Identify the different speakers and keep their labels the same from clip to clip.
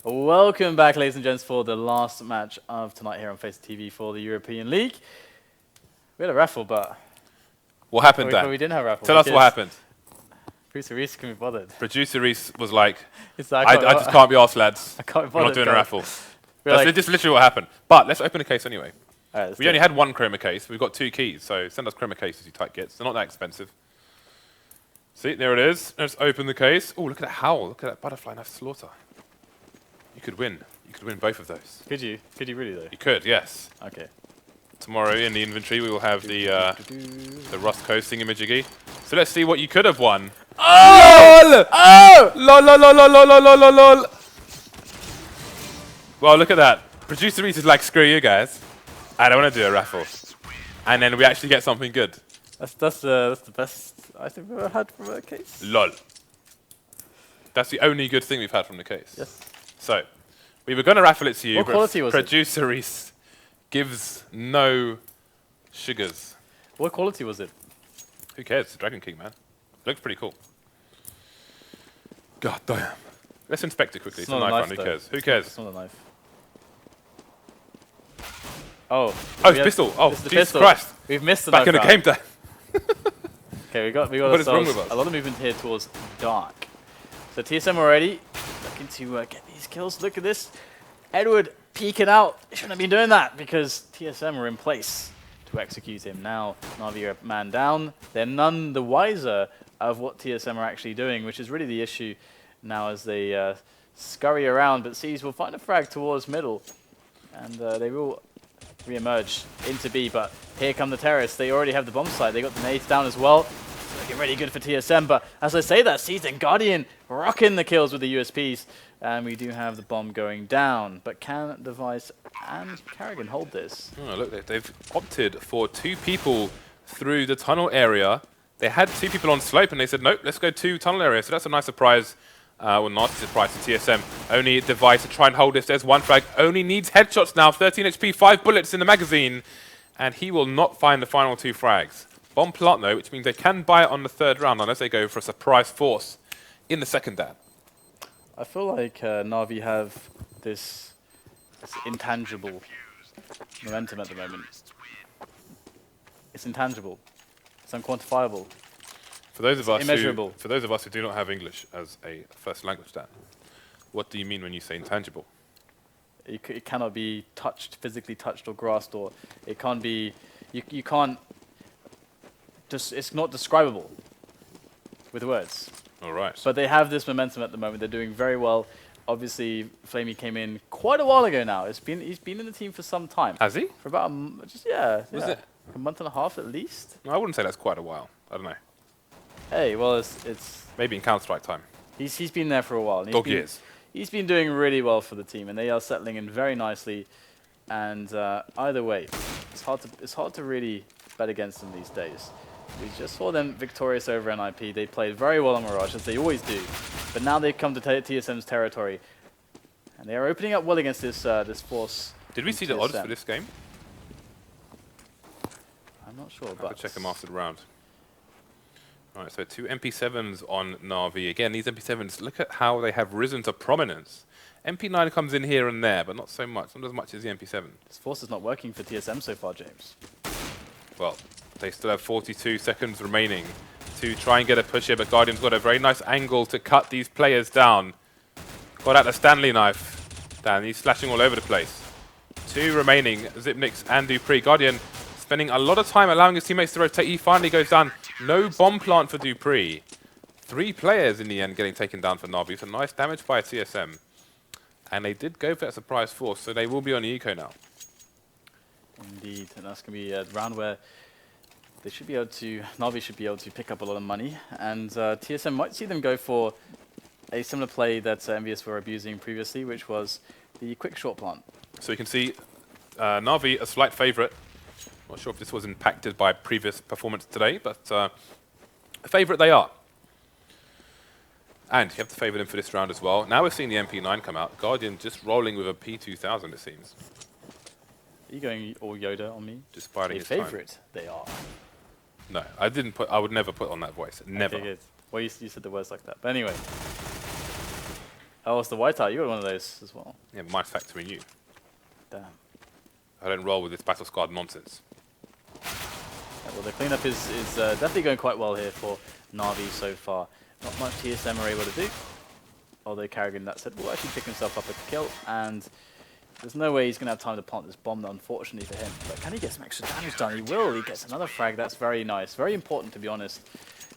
Speaker 1: Welcome back, ladies and gents, for the last match of tonight here on FACEIT TV for the European League. We had a raffle, but...
Speaker 2: What happened, Dan?
Speaker 1: We didn't have a raffle.
Speaker 2: Tell us what happened.
Speaker 1: Producer Reedtz can be bothered.
Speaker 2: Producer Reedtz was like,
Speaker 1: like
Speaker 2: I just can't be arsed, lads.
Speaker 1: I can't be bothered.
Speaker 2: We're not doing a raffle. That's just literally what happened. But let's open a case anyway.
Speaker 1: Right,
Speaker 2: we only had one chroma case. We've got 2 keys, so send us chroma cases, you tight gits. They're not that expensive. See, there it is. Let's open the case. Oh, look at that howl. Look at that butterfly knife slaughter. You could win. You could win both of those.
Speaker 1: Could you? Could you really, though?
Speaker 2: You could, yes.
Speaker 1: Okay.
Speaker 2: Tomorrow in the inventory, we will have the Rust Coast thingamajiggy. So let's see what you could have won.
Speaker 1: Oh! Oh!
Speaker 2: Lol, lol, lol, lol, lol, lol, lol, lol. Well, look at that. Producer Reedtz is like, screw you guys. I don't want to do a raffle. And then we actually get something good.
Speaker 1: That's the best I think we've ever had from a case.
Speaker 2: Lol. That's the only good thing we've had from the case.
Speaker 1: Yes.
Speaker 2: So, we were going to raffle it to you,
Speaker 1: what quality was
Speaker 2: Producer Reedtz gives no sugars.
Speaker 1: What quality was it?
Speaker 2: Who cares? It's Dragon King, man. Looks pretty cool. God damn. Let's inspect it quickly. It's a knife run. Who cares? Who cares?
Speaker 1: It's not a knife. Oh.
Speaker 2: Oh, it's pistol. Oh, Jesus Christ.
Speaker 1: We've missed the
Speaker 2: back in the game, Dan.
Speaker 1: Okay, we got
Speaker 2: what is wrong with us?
Speaker 1: a lot of movement here towards dark. So TSM already looking to get these kills. Look at this. Edward peeking out. Shouldn't have been doing that because TSM were in place to execute him. Now NaVi are man down. They're none the wiser of what TSM are actually doing, which is really the issue now as they scurry around. But C's will find a frag towards middle, and they will re-emerge into B. But here come the terrorists. They already have the bomb site. They got the nades down as well. Looking really good for TSM, but as I say that, C's and Guardian rocking the kills with the USPs, and we do have the bomb going down. But can Device and karrigan hold this? Oh,
Speaker 2: look, they've opted for 2 people through the tunnel area. They had 2 people on slope, and they said, nope, let's go 2 tunnel area. So that's a nice surprise. Well, nasty surprise to TSM. Only Device to try and hold this. There's 1 frag. Only needs headshots now. 13 HP, 5 bullets in the magazine, and he will not find the final 2 frags. Bomb plant though, which means they can buy it on the 3rd round unless they go for a surprise force in the 2nd Dan.
Speaker 1: I feel like NaVi have this intangible momentum at the moment. It's intangible. It's unquantifiable.
Speaker 2: For those of us
Speaker 1: immeasurable.
Speaker 2: For those of us who do not have English as a first language, Dan, what do you mean when you say intangible?
Speaker 1: It cannot be touched, physically touched or grasped, or it can't be. You can't. It's not describable with words.
Speaker 2: All right.
Speaker 1: But they have this momentum at the moment. They're doing very well. Obviously, flamie came in quite a while ago now. He's been in the team for some time.
Speaker 2: Has he?
Speaker 1: For about
Speaker 2: Was it
Speaker 1: a month and a half at least?
Speaker 2: No, I wouldn't say that's quite a while. I don't know.
Speaker 1: Hey, well, it's
Speaker 2: maybe in Counter-Strike time.
Speaker 1: He's been there for a while.
Speaker 2: Dog years.
Speaker 1: He's been doing really well for the team, and they are settling in very nicely. And either way, it's hard to really bet against them these days. We just saw them victorious over NIP. They played very well on Mirage, as they always do. But now they've come to TSM's territory, and they are opening up well against this this force.
Speaker 2: Did we see the odds for this game?
Speaker 1: I'm not sure,
Speaker 2: I'll check them after the round. All right, so 2 MP7s on NaVi. Again, these MP7s, look at how they have risen to prominence. MP9 comes in here and there, but not so much. Not as much as the MP7.
Speaker 1: This force is not working for TSM so far, James.
Speaker 2: Well, they still have 42 seconds remaining to try and get a push here, but Guardian's got a very nice angle to cut these players down. Got out the Stanley knife. Dan, he's slashing all over the place. 2 remaining, Zipnix and dupreeh. Guardian spending a lot of time allowing his teammates to rotate. He finally goes down. No bomb plant for dupreeh. 3 players in the end getting taken down for NaVi. So nice damage by TSM. And they did go for that surprise force, so they will be on the eco now.
Speaker 1: Indeed, and that's going to be a round where they should be able to, NaVi should be able to pick up a lot of money, and TSM might see them go for a similar play that Envious were abusing previously, which was the quick short plant.
Speaker 2: So you can see NaVi a slight favorite. Not sure if this was impacted by previous performance today, but a favorite they are. And you have to favor them for this round as well. Now we're seeing the MP9 come out. Guardian just rolling with a P2000, it seems.
Speaker 1: Are you going all Yoda on me?
Speaker 2: Just biding his
Speaker 1: favorite
Speaker 2: time.
Speaker 1: They are.
Speaker 2: No, I didn't put. I would never put on that voice. Never.
Speaker 1: Okay, good. Well, you said the words like that. But anyway. Oh, it's the whiteout. You got one of those as well.
Speaker 2: Yeah, but mine's factoring you.
Speaker 1: Damn.
Speaker 2: I don't roll with this battle scarred nonsense.
Speaker 1: Yeah, well, the cleanup is definitely going quite well here for NaVi so far. Not much TSM are able to do. Although karrigan, that said, will actually pick himself up a kill, and there's no way he's going to have time to plant this bomb, unfortunately for him. But can he get some extra damage done? He will. He gets another frag. That's very nice. Very important, to be honest,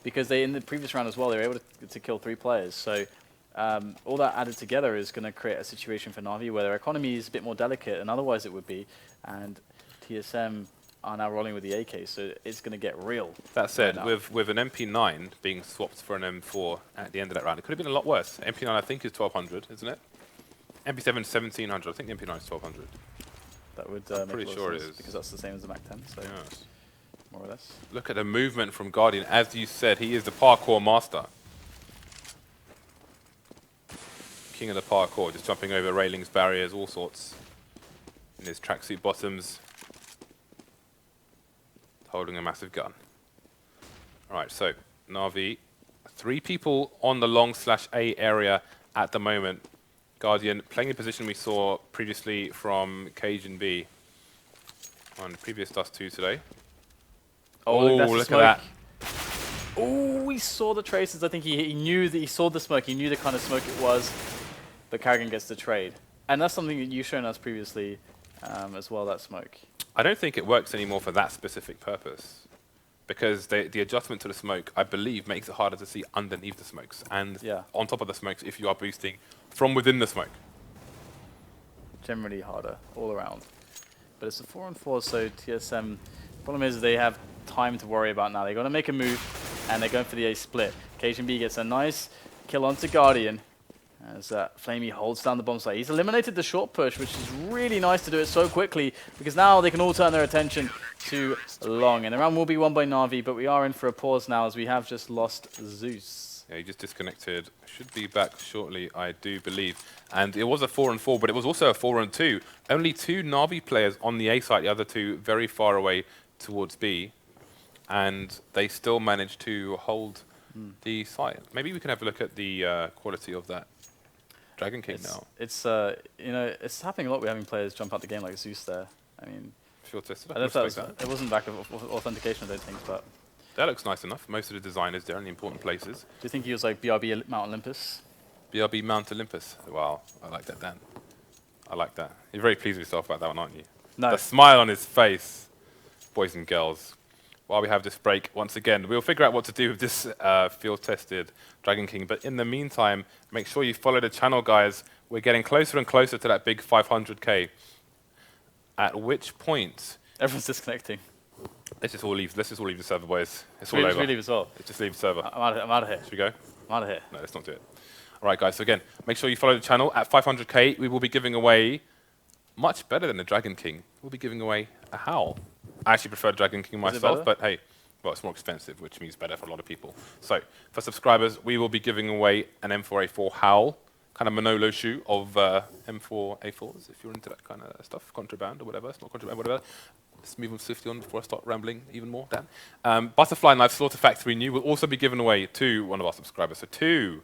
Speaker 1: because they, in the previous round as well, they were able to kill 3 players. So all that added together is going to create a situation for NaVi where their economy is a bit more delicate than otherwise it would be, and TSM are now rolling with the AK, so it's going to get real. That said,
Speaker 2: with an MP9 being swapped for an M4 at the end of that round, it could have been a lot worse. MP9 I think is 1200, isn't it? MP7 is 1700. I think the MP9 is 1200.
Speaker 1: That would
Speaker 2: I'm pretty sure it is,
Speaker 1: because that's the same as the Mac 10. So
Speaker 2: yes.
Speaker 1: More or less.
Speaker 2: Look at the movement from Guardian. As you said, he is the parkour master. King of the parkour, just jumping over railings, barriers, all sorts. In his tracksuit bottoms, holding a massive gun. Alright, so NaVi, 3 people on the long/A area at the moment. Guardian playing the position we saw previously from cajunb on the previous Dust 2 today.
Speaker 1: Oh, look at that. Oh, we saw the traces. I think he knew that he saw the smoke. He knew the kind of smoke it was. But karrigan gets the trade. And that's something that you've shown us previously as well, that smoke.
Speaker 2: I don't think it works anymore for that specific purpose. Because the adjustment to the smoke, I believe, makes it harder to see underneath the smokes. And on top of the smokes, if you are boosting from within the smoke.
Speaker 1: Generally harder, all around. But it's a 4-on-4, so TSM, problem is they have time to worry about now. They're going to make a move, and they're going for the A split. cajunb gets a nice kill onto Guardian, as flamie holds down the bomb site. He's eliminated the short push, which is really nice to do it so quickly, because now they can all turn their attention to long. And the round will be won by NaVi, but we are in for a pause now, as we have just lost Zeus.
Speaker 2: Yeah, he just disconnected. Should be back shortly, I do believe. And it was a 4-on-4, but it was also a 4-on-2. Only 2 NaVi players on the A side, the other 2 very far away towards B. And they still managed to hold the site. Maybe we can have a look at the quality of that Dragon King now.
Speaker 1: It's you know, it's happening a lot. We're having players jump out the game like Zeus there. I mean,
Speaker 2: field tested.
Speaker 1: It wasn't back of authentication, I don't think, but
Speaker 2: that looks nice enough. Most of the designers, they're in the important places.
Speaker 1: Do you think he was like BRB Mount Olympus?
Speaker 2: BRB Mount Olympus. Wow, I like that, Dan. I like that. You're very pleased with yourself about that one, aren't you?
Speaker 1: No.
Speaker 2: The smile on his face, boys and girls. While we have this break, once again, we'll figure out what to do with this field-tested Dragon King. But in the meantime, make sure you follow the channel, guys. We're getting closer and closer to that big 500K. At which point...
Speaker 1: Everyone's disconnecting.
Speaker 2: Let's just all leave the server, boys. It's all
Speaker 1: over.
Speaker 2: over.
Speaker 1: Should we leave as well?
Speaker 2: Let's just leave the server.
Speaker 1: I'm out of here.
Speaker 2: Should we go?
Speaker 1: I'm out of here.
Speaker 2: No, let's not do it. All right, guys. So again, make sure you follow the channel. At 500K, we will be giving away, much better than the Dragon King, we'll be giving away a Howl. I actually prefer Dragon King myself, but hey, well, it's more expensive, which means better for a lot of people. So, for subscribers, we will be giving away an M4A4 Howl, kind of Manolo shoe of M4A4s, if you're into that kind of stuff, contraband or whatever. It's not contraband, whatever. Let's move on swiftly on before I start rambling even more, Dan. Butterfly Knife Slaughter Factory New will also be given away to one of our subscribers. So two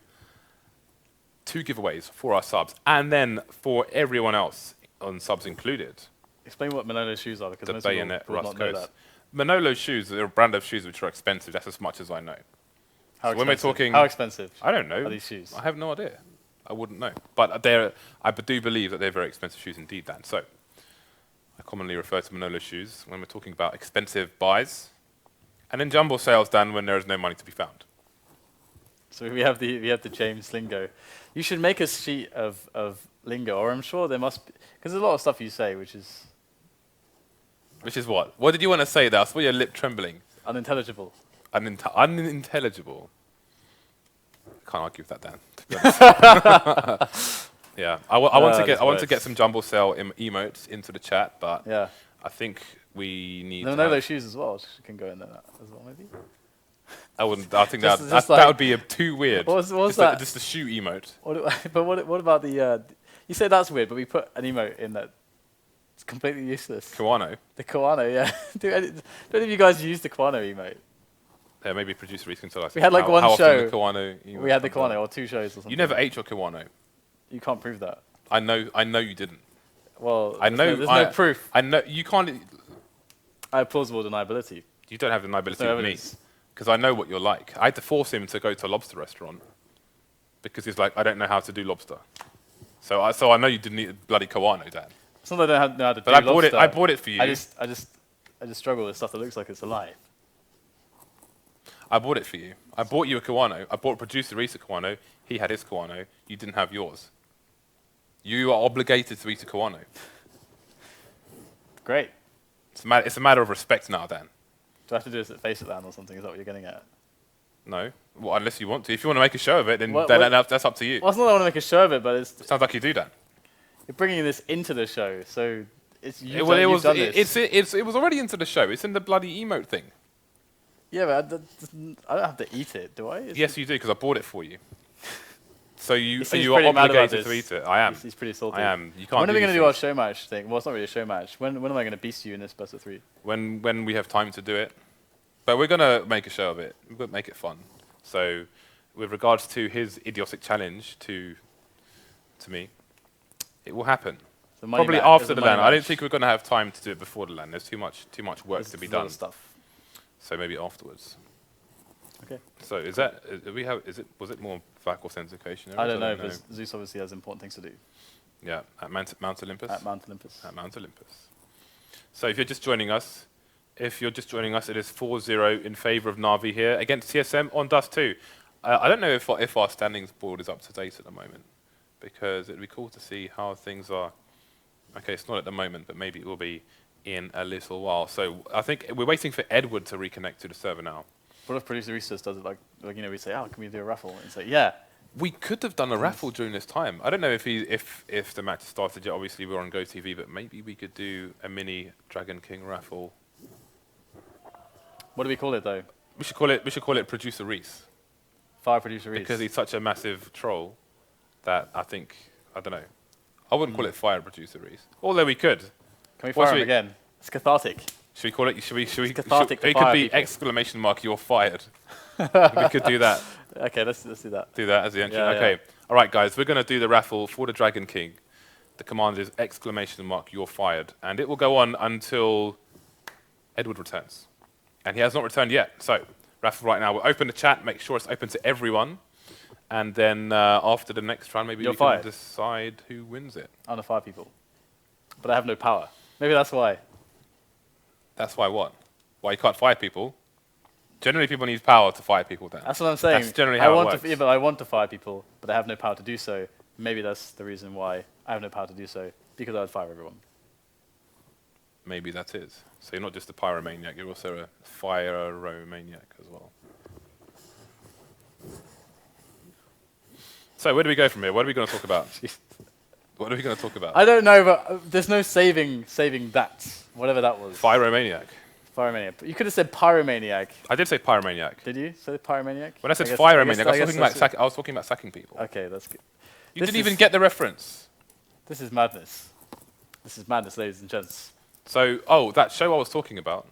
Speaker 2: giveaways for our subs, and then for everyone else on subs included.
Speaker 1: Explain what Manolo shoes are, because
Speaker 2: the
Speaker 1: most
Speaker 2: Bayonet
Speaker 1: people
Speaker 2: Rust
Speaker 1: not know
Speaker 2: Coast.
Speaker 1: that.
Speaker 2: Manolo shoes, they're a brand of shoes which are expensive. That's as much as I know.
Speaker 1: How
Speaker 2: so when we're talking,
Speaker 1: how expensive?
Speaker 2: I don't know.
Speaker 1: Are these shoes?
Speaker 2: I have no idea. I wouldn't know. But I do believe that they're very expensive shoes indeed, Dan. So I commonly refer to Manolo shoes when we're talking about expensive buys, and then jumbo sales, Dan, when there is no money to be found.
Speaker 1: So we have the James lingo. You should make a sheet of lingo, or I'm sure there must be, because there's a lot of stuff you say which is.
Speaker 2: Which is what? What did you want to say there? I saw your lip trembling.
Speaker 1: Unintelligible.
Speaker 2: Unintelligible. Can't argue with that, Dan. To be honest. Yeah, I want to get some jumbo sale emotes into the chat, but
Speaker 1: yeah.
Speaker 2: I think we need.
Speaker 1: No, those shoes as well can go in there as well, maybe.
Speaker 2: I wouldn't. I think that would be too weird.
Speaker 1: What's that?
Speaker 2: Just the shoe emote.
Speaker 1: But what about the? You say that's weird, but we put an emote in that. It's completely useless.
Speaker 2: Kawano.
Speaker 1: The Kawano, yeah. Do any of you guys use the Kawano emote?
Speaker 2: Yeah, maybe producer Reedtz can tell us.
Speaker 1: We had like one show.
Speaker 2: The Kawano
Speaker 1: we had the Kawano, or 2 shows or something.
Speaker 2: You never ate your Kawano.
Speaker 1: You can't prove that.
Speaker 2: I know you didn't.
Speaker 1: Well,
Speaker 2: I know.
Speaker 1: There's no proof.
Speaker 2: I know you can't.
Speaker 1: I have plausible deniability.
Speaker 2: You don't have deniability
Speaker 1: No
Speaker 2: with me,
Speaker 1: evidence.
Speaker 2: because I know what you're like. I had to force him to go to a lobster restaurant because he's like, I don't know how to do lobster. So I know you didn't eat bloody Kawano, Dan.
Speaker 1: It's not that I don't know how to do
Speaker 2: But
Speaker 1: lobster.
Speaker 2: I bought it for you.
Speaker 1: I just struggle with stuff that looks like it's alive.
Speaker 2: I bought it for you. I bought you a Kawano. I bought producer Reedtz a Kawano. He had his Kawano. You didn't have yours. You are obligated to eat a Kawano.
Speaker 1: Great.
Speaker 2: It's a matter of respect now, Dan.
Speaker 1: Do I have to do this at FACEIT League or something? Is that what you're getting at?
Speaker 2: No. Well, unless you want to. If you want to make a show of it, then
Speaker 1: What-
Speaker 2: that's up to you.
Speaker 1: Well, it's not that I want to make a show of it, but it's
Speaker 2: Sounds like you do, Dan.
Speaker 1: you're bringing this into the show, so it's you've
Speaker 2: Well,
Speaker 1: done this.
Speaker 2: it was already into the show. It's in the bloody emote thing.
Speaker 1: Yeah, but I don't have to eat it, do I?
Speaker 2: Yes, you do, because I bought it for you. So you
Speaker 1: He seems
Speaker 2: are
Speaker 1: pretty mad about
Speaker 2: obligated to
Speaker 1: this.
Speaker 2: eat it. I am.
Speaker 1: He's pretty salty.
Speaker 2: I am. You can't.
Speaker 1: When are
Speaker 2: do
Speaker 1: we going
Speaker 2: these
Speaker 1: to do our
Speaker 2: things.
Speaker 1: show match thing? Well, it's not really a show match. When am I going to beast you in this best of 3?
Speaker 2: When we have time to do it, but we're gonna make a show of it. We're gonna make it fun. So, with regards to his idiotic challenge to me, it will happen. Probably after the LAN. I don't think we're gonna have time to do it before the LAN. There's too much work to be done.
Speaker 1: Stuff.
Speaker 2: So maybe afterwards.
Speaker 1: Okay.
Speaker 2: So was it more VAC authentication?
Speaker 1: I don't know, because Zeus obviously has important things to do
Speaker 2: Yeah, at Mount Olympus.
Speaker 1: at Mount Olympus.
Speaker 2: At Mount Olympus. So if you're just joining us, it is 4-0 in favour of NaVi here against TSM on Dust 2. I don't know if our standings board is up to date at the moment, because it'd be cool to see how things are. Okay, it's not at the moment, but maybe it will be in a little while. So I think we're waiting for Edward to reconnect to the server now.
Speaker 1: What if producer Reedtz does it like we say, oh, can we do a raffle? And say, yeah.
Speaker 2: We could have done a raffle during this time. I don't know if the match started yet. Obviously, we're on GoTV, but maybe we could do a mini Dragon King raffle.
Speaker 1: What do we call it though?
Speaker 2: We should call it Producer Reedtz,
Speaker 1: Fire producer Reedtz.
Speaker 2: because he's such a massive troll that I don't know. I wouldn't call it Fire Producer Reedtz. Although we could.
Speaker 1: Can we fire him again? It's cathartic.
Speaker 2: Should we call it? Should we?
Speaker 1: It's cathartic to
Speaker 2: It could
Speaker 1: fire
Speaker 2: be
Speaker 1: people.
Speaker 2: exclamation mark. You're fired. We could do that.
Speaker 1: Okay, let's do that.
Speaker 2: Do that as the entry.
Speaker 1: Yeah,
Speaker 2: Okay.
Speaker 1: yeah.
Speaker 2: All right, guys. We're going to do the raffle for the Dragon King. The command is exclamation mark. You're fired, and it will go on until Edward returns, and he has not returned yet. So raffle right now. We'll open the chat. Make sure it's open to everyone, and then after the next round, maybe
Speaker 1: You're
Speaker 2: we
Speaker 1: fired.
Speaker 2: can decide who wins it.
Speaker 1: I'm gonna fire people, but I have no power. Maybe that's why.
Speaker 2: That's why what? Why you can't fire people? Generally, people need power to fire people. Then
Speaker 1: That's what I'm saying.
Speaker 2: That's generally how it works.
Speaker 1: I want to fire people, but I have no power to do so. Maybe that's the reason why I have no power to do so, because I would fire everyone.
Speaker 2: Maybe that is. So you're not just a pyromaniac, you're also a fire-romaniac as well. So where do we go from here? What are we going to talk about? What are we going to talk about?
Speaker 1: I don't know, but there's no saving that. Whatever that was.
Speaker 2: Pyromaniac.
Speaker 1: Pyromaniac. You could have said pyromaniac.
Speaker 2: I did say pyromaniac.
Speaker 1: Did you say pyromaniac?
Speaker 2: When I said
Speaker 1: guess-
Speaker 2: pyromaniac,
Speaker 1: I guess
Speaker 2: I was talking about sacking people.
Speaker 1: Okay, that's good.
Speaker 2: You
Speaker 1: This
Speaker 2: didn't even
Speaker 1: is-
Speaker 2: get the reference.
Speaker 1: This is madness. This is madness, ladies and gents.
Speaker 2: So, that show I was talking about.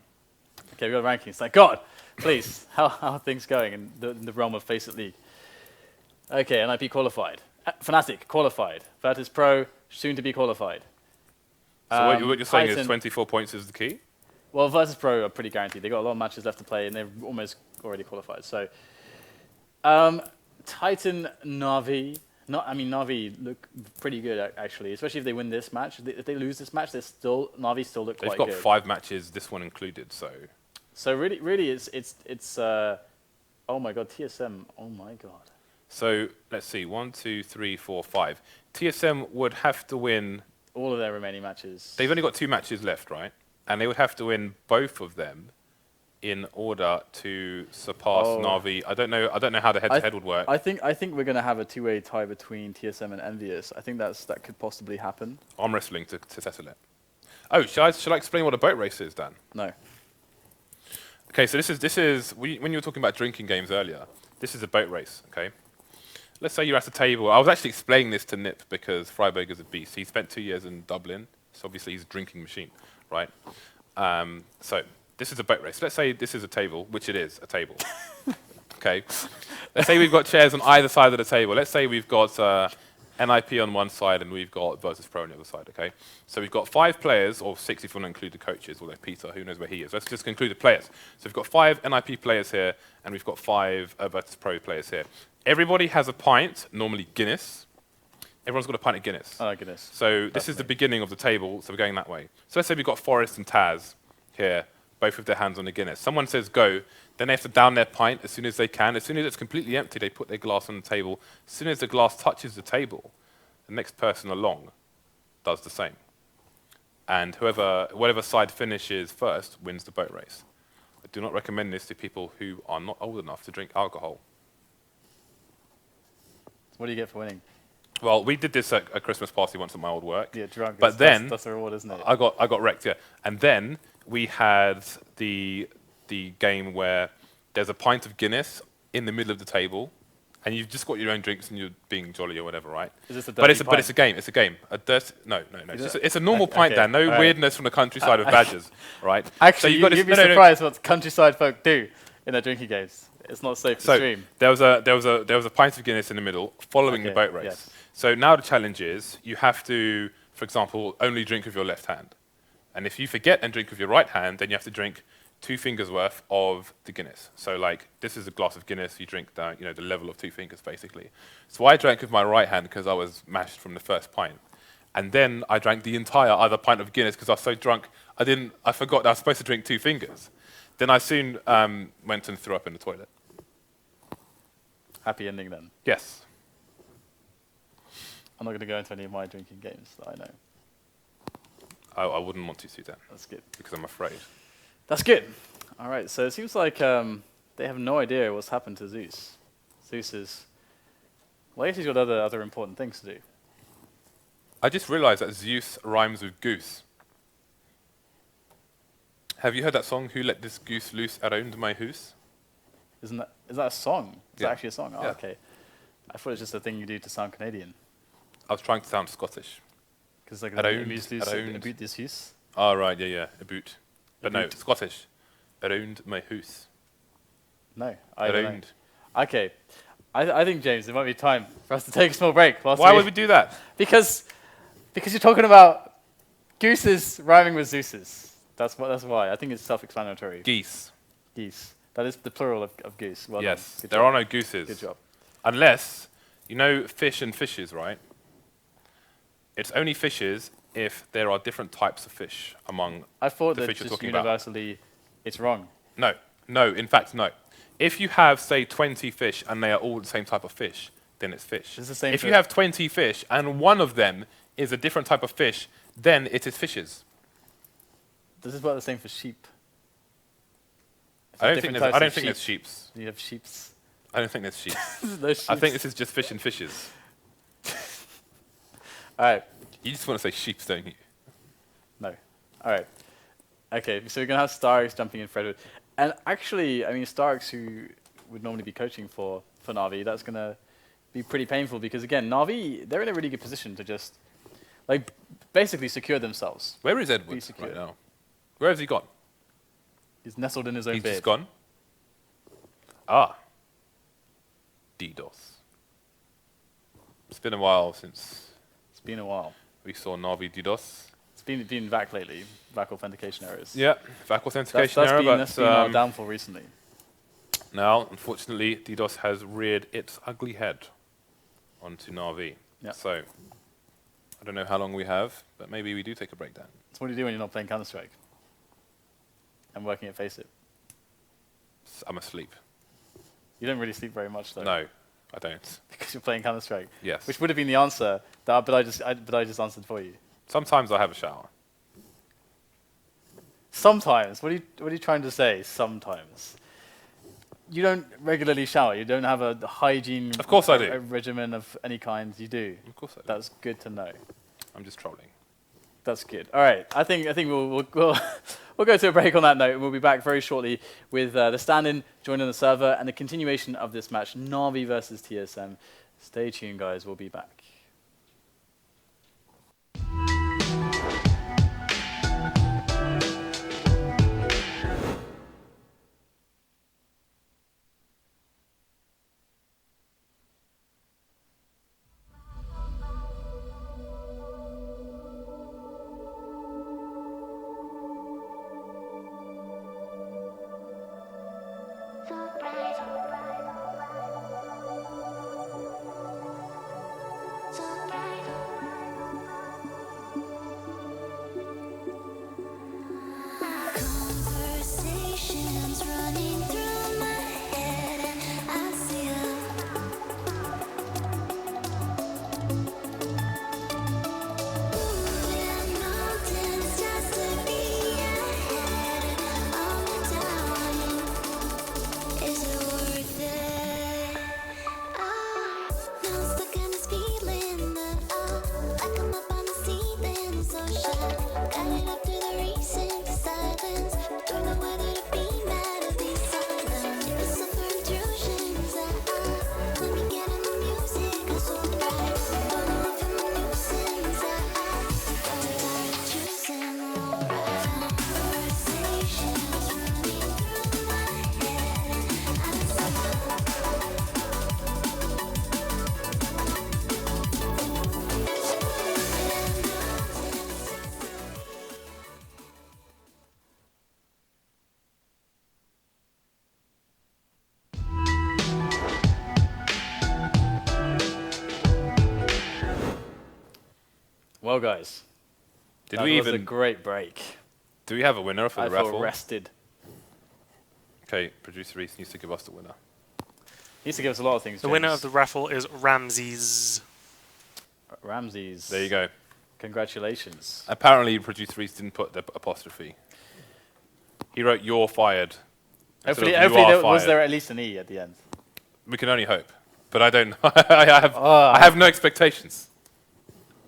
Speaker 1: Okay, we got rankings. Thank God. Please, how are things going in the realm of FACEIT League? Okay, NIP qualified. Fnatic qualified. Virtus.pro soon to be qualified.
Speaker 2: So what you're saying is
Speaker 1: Titan-
Speaker 2: 24 points is the key?
Speaker 1: Well, Virtus.pro are pretty guaranteed. They've got a lot of matches left to play, and they're almost already qualified. So, Titan, NaVi. NaVi look pretty good, actually, especially if they win this match. If they lose this match, NaVi still look
Speaker 2: They've
Speaker 1: quite
Speaker 2: got
Speaker 1: good.
Speaker 2: 5 matches, this one included, so...
Speaker 1: So really, it's oh my God, TSM, oh my God.
Speaker 2: So, let's see, 1, 2, 3, 4, 5. TSM would have to win...
Speaker 1: All of their remaining matches.
Speaker 2: They've only got 2 matches left, right? And they would have to win both of them in order to surpass NaVi. I don't know how the head-to-head would work.
Speaker 1: I think we're gonna have a 2-way tie between TSM and Envious. I think that could possibly happen.
Speaker 2: Arm wrestling to settle it. Oh, shall I explain what a boat race is, Dan?
Speaker 1: No.
Speaker 2: Okay, so this is when you were talking about drinking games earlier, this is a boat race, okay? Let's say you're at a table. I was actually explaining this to Nip because Freiburg is a beast. He spent 2 years in Dublin, so obviously he's a drinking machine, right? So this is a boat race. Let's say this is a table, which it is, a table. Okay? Let's say we've got chairs on either side of the table. Let's say we've got NIP on one side, and we've got Virtus.pro on the other side, okay? So we've got 5 players, or 6 if you want to include the coaches, although Peter, who knows where he is. Let's just include the players. So we've got 5 NIP players here, and we've got 5 Virtus.pro players here. Everybody has a pint, normally Guinness. Everyone's got a pint of Guinness.
Speaker 1: Oh, Guinness.
Speaker 2: So this is the beginning of the table, so we're going that way. So let's say we've got Forrest and Taz here, both with their hands on the Guinness. Someone says go, then they have to down their pint as soon as they can. As soon as it's completely empty, they put their glass on the table. As soon as the glass touches the table, the next person along does the same. And whatever side finishes first wins the boat race. I do not recommend this to people who are not old enough to drink alcohol.
Speaker 1: What do you get for winning?
Speaker 2: Well, we did this at a Christmas party once at my old work.
Speaker 1: Yeah, drunk.
Speaker 2: But then
Speaker 1: that's the reward, isn't it?
Speaker 2: I got wrecked, yeah. And then we had the game where there's a pint of Guinness in the middle of the table, and you've just got your own drinks and you're being jolly or whatever, right?
Speaker 1: Is this a
Speaker 2: but
Speaker 1: dirty pint?
Speaker 2: it's a game. It's a game. No. It's a normal pint, Dan. No weirdness from the countryside of Badgers, right?
Speaker 1: Actually, so you'd be surprised what countryside folk do in their drinking games. It's not safe to stream.
Speaker 2: There was a pint of Guinness in the middle, following the boat race.
Speaker 1: Yes.
Speaker 2: So now the challenge is you have to, for example, only drink with your left hand, and if you forget and drink with your right hand, then you have to drink 2 fingers worth of the Guinness. So like this is a glass of Guinness. You drink down, the level of 2 fingers basically. So I drank with my right hand because I was mashed from the first pint, and then I drank the entire other pint of Guinness because I was so drunk I forgot that I was supposed to drink 2 fingers. Then I soon went and threw up in the toilet.
Speaker 1: Happy ending then.
Speaker 2: Yes.
Speaker 1: I'm not going to go into any of my drinking games that I know.
Speaker 2: I wouldn't want to, Dan.
Speaker 1: That's good.
Speaker 2: Because I'm afraid.
Speaker 1: That's good. All right, so it seems like they have no idea what's happened to Zeus. Zeus is... Well, he's got other important things to do.
Speaker 2: I just realized that Zeus rhymes with goose. Have you heard that song, Who Let This Goose Loose Around My Hoose?
Speaker 1: Is that a song? Is that actually a song? Oh,
Speaker 2: yeah.
Speaker 1: Okay. I thought it was just a thing you do to sound Canadian.
Speaker 2: I was trying to sound Scottish.
Speaker 1: Because like
Speaker 2: Around
Speaker 1: this house.
Speaker 2: Oh, right, yeah, a boot. But no,
Speaker 1: boot.
Speaker 2: Scottish. Around my hoose.
Speaker 1: No, I don't
Speaker 2: Around.
Speaker 1: know. Okay. I think, James, it might be time for us to take a small break.
Speaker 2: Why would we do that?
Speaker 1: Because you're talking about gooses rhyming with Zeus's. That's why. I think it's self-explanatory.
Speaker 2: Geese.
Speaker 1: Geese. That is the plural of goose. Well
Speaker 2: Yes,
Speaker 1: done. Good
Speaker 2: there
Speaker 1: job.
Speaker 2: are no gooses.
Speaker 1: Good job.
Speaker 2: Unless, fish and fishes, right? It's only fishes if there are different types of fish among
Speaker 1: I thought
Speaker 2: the
Speaker 1: that
Speaker 2: fish you're
Speaker 1: just
Speaker 2: talking about.
Speaker 1: universally it's wrong.
Speaker 2: No, in fact, no. If you have, say, 20 fish and they are all the same type of fish, then it's fish.
Speaker 1: It's the same
Speaker 2: if you
Speaker 1: for-
Speaker 2: have 20 fish and one of them is a different type of fish, then it is fishes.
Speaker 1: This is about the same for sheep.
Speaker 2: I don't think there's sheeps.
Speaker 1: You have sheeps.
Speaker 2: I don't think there's sheep.
Speaker 1: No sheeps.
Speaker 2: I think this is just fish and fishes.
Speaker 1: All right.
Speaker 2: You just want to say sheeps, don't you?
Speaker 1: No. All right. Okay, so we're going to have Starks jumping in Fredwood. And actually, I mean, Starks, who would normally be coaching for NaVi, that's going to be pretty painful because, again, NaVi, they're in a really good position to just, like, basically secure themselves.
Speaker 2: Where is Edward right now? Where has he gone?
Speaker 1: He's nestled in his own
Speaker 2: He's
Speaker 1: bed.
Speaker 2: just gone? Ah. DDoS. It's been a while since
Speaker 1: It's been a while.
Speaker 2: we saw NaVi DDoS.
Speaker 1: It's been VAC lately, VAC authentication errors.
Speaker 2: Yeah, VAC authentication error,
Speaker 1: that's been our downfall recently.
Speaker 2: now, unfortunately, DDoS has reared its ugly head onto NaVi.
Speaker 1: Yeah.
Speaker 2: So, I don't know how long we have, but maybe we do take a breakdown.
Speaker 1: That's what you do when you're not playing Counter-Strike. And working at FACEIT.
Speaker 2: I'm asleep.
Speaker 1: You don't really sleep very much, though.
Speaker 2: No, I don't.
Speaker 1: Because you're playing Counter-Strike.
Speaker 2: Yes.
Speaker 1: Which would have been the answer, but I just answered for you.
Speaker 2: Sometimes I have a shower.
Speaker 1: Sometimes. What are you trying to say? Sometimes. You don't regularly shower. You don't have a hygiene.
Speaker 2: Of course I do.
Speaker 1: A regimen of any kind. You do.
Speaker 2: Of course I do.
Speaker 1: That's good to know.
Speaker 2: I'm just trolling.
Speaker 1: That's good. All right. I think we'll we'll go to a break on that note, and we'll be back very shortly with the stand-in joining the server and the continuation of this match, NaVi versus TSM. Stay tuned, guys. We'll be back. Well, guys,
Speaker 2: Did
Speaker 1: that
Speaker 2: we
Speaker 1: was a
Speaker 2: even?
Speaker 1: great break.
Speaker 2: Do we have a winner for
Speaker 1: I
Speaker 2: the
Speaker 1: feel
Speaker 2: raffle?
Speaker 1: rested.
Speaker 2: Okay, producer Reedtz needs to give us the winner.
Speaker 1: He needs to give us a lot of things.
Speaker 3: The winner of the raffle is Ramses.
Speaker 1: Ramses.
Speaker 2: There you go.
Speaker 1: Congratulations.
Speaker 2: Apparently, producer Reedtz didn't put the apostrophe. He wrote "you're fired."
Speaker 1: Hopefully,
Speaker 2: instead of, "You are
Speaker 1: was
Speaker 2: fired."
Speaker 1: there at least an E at the end?
Speaker 2: We can only hope, but I don't. I have no expectations.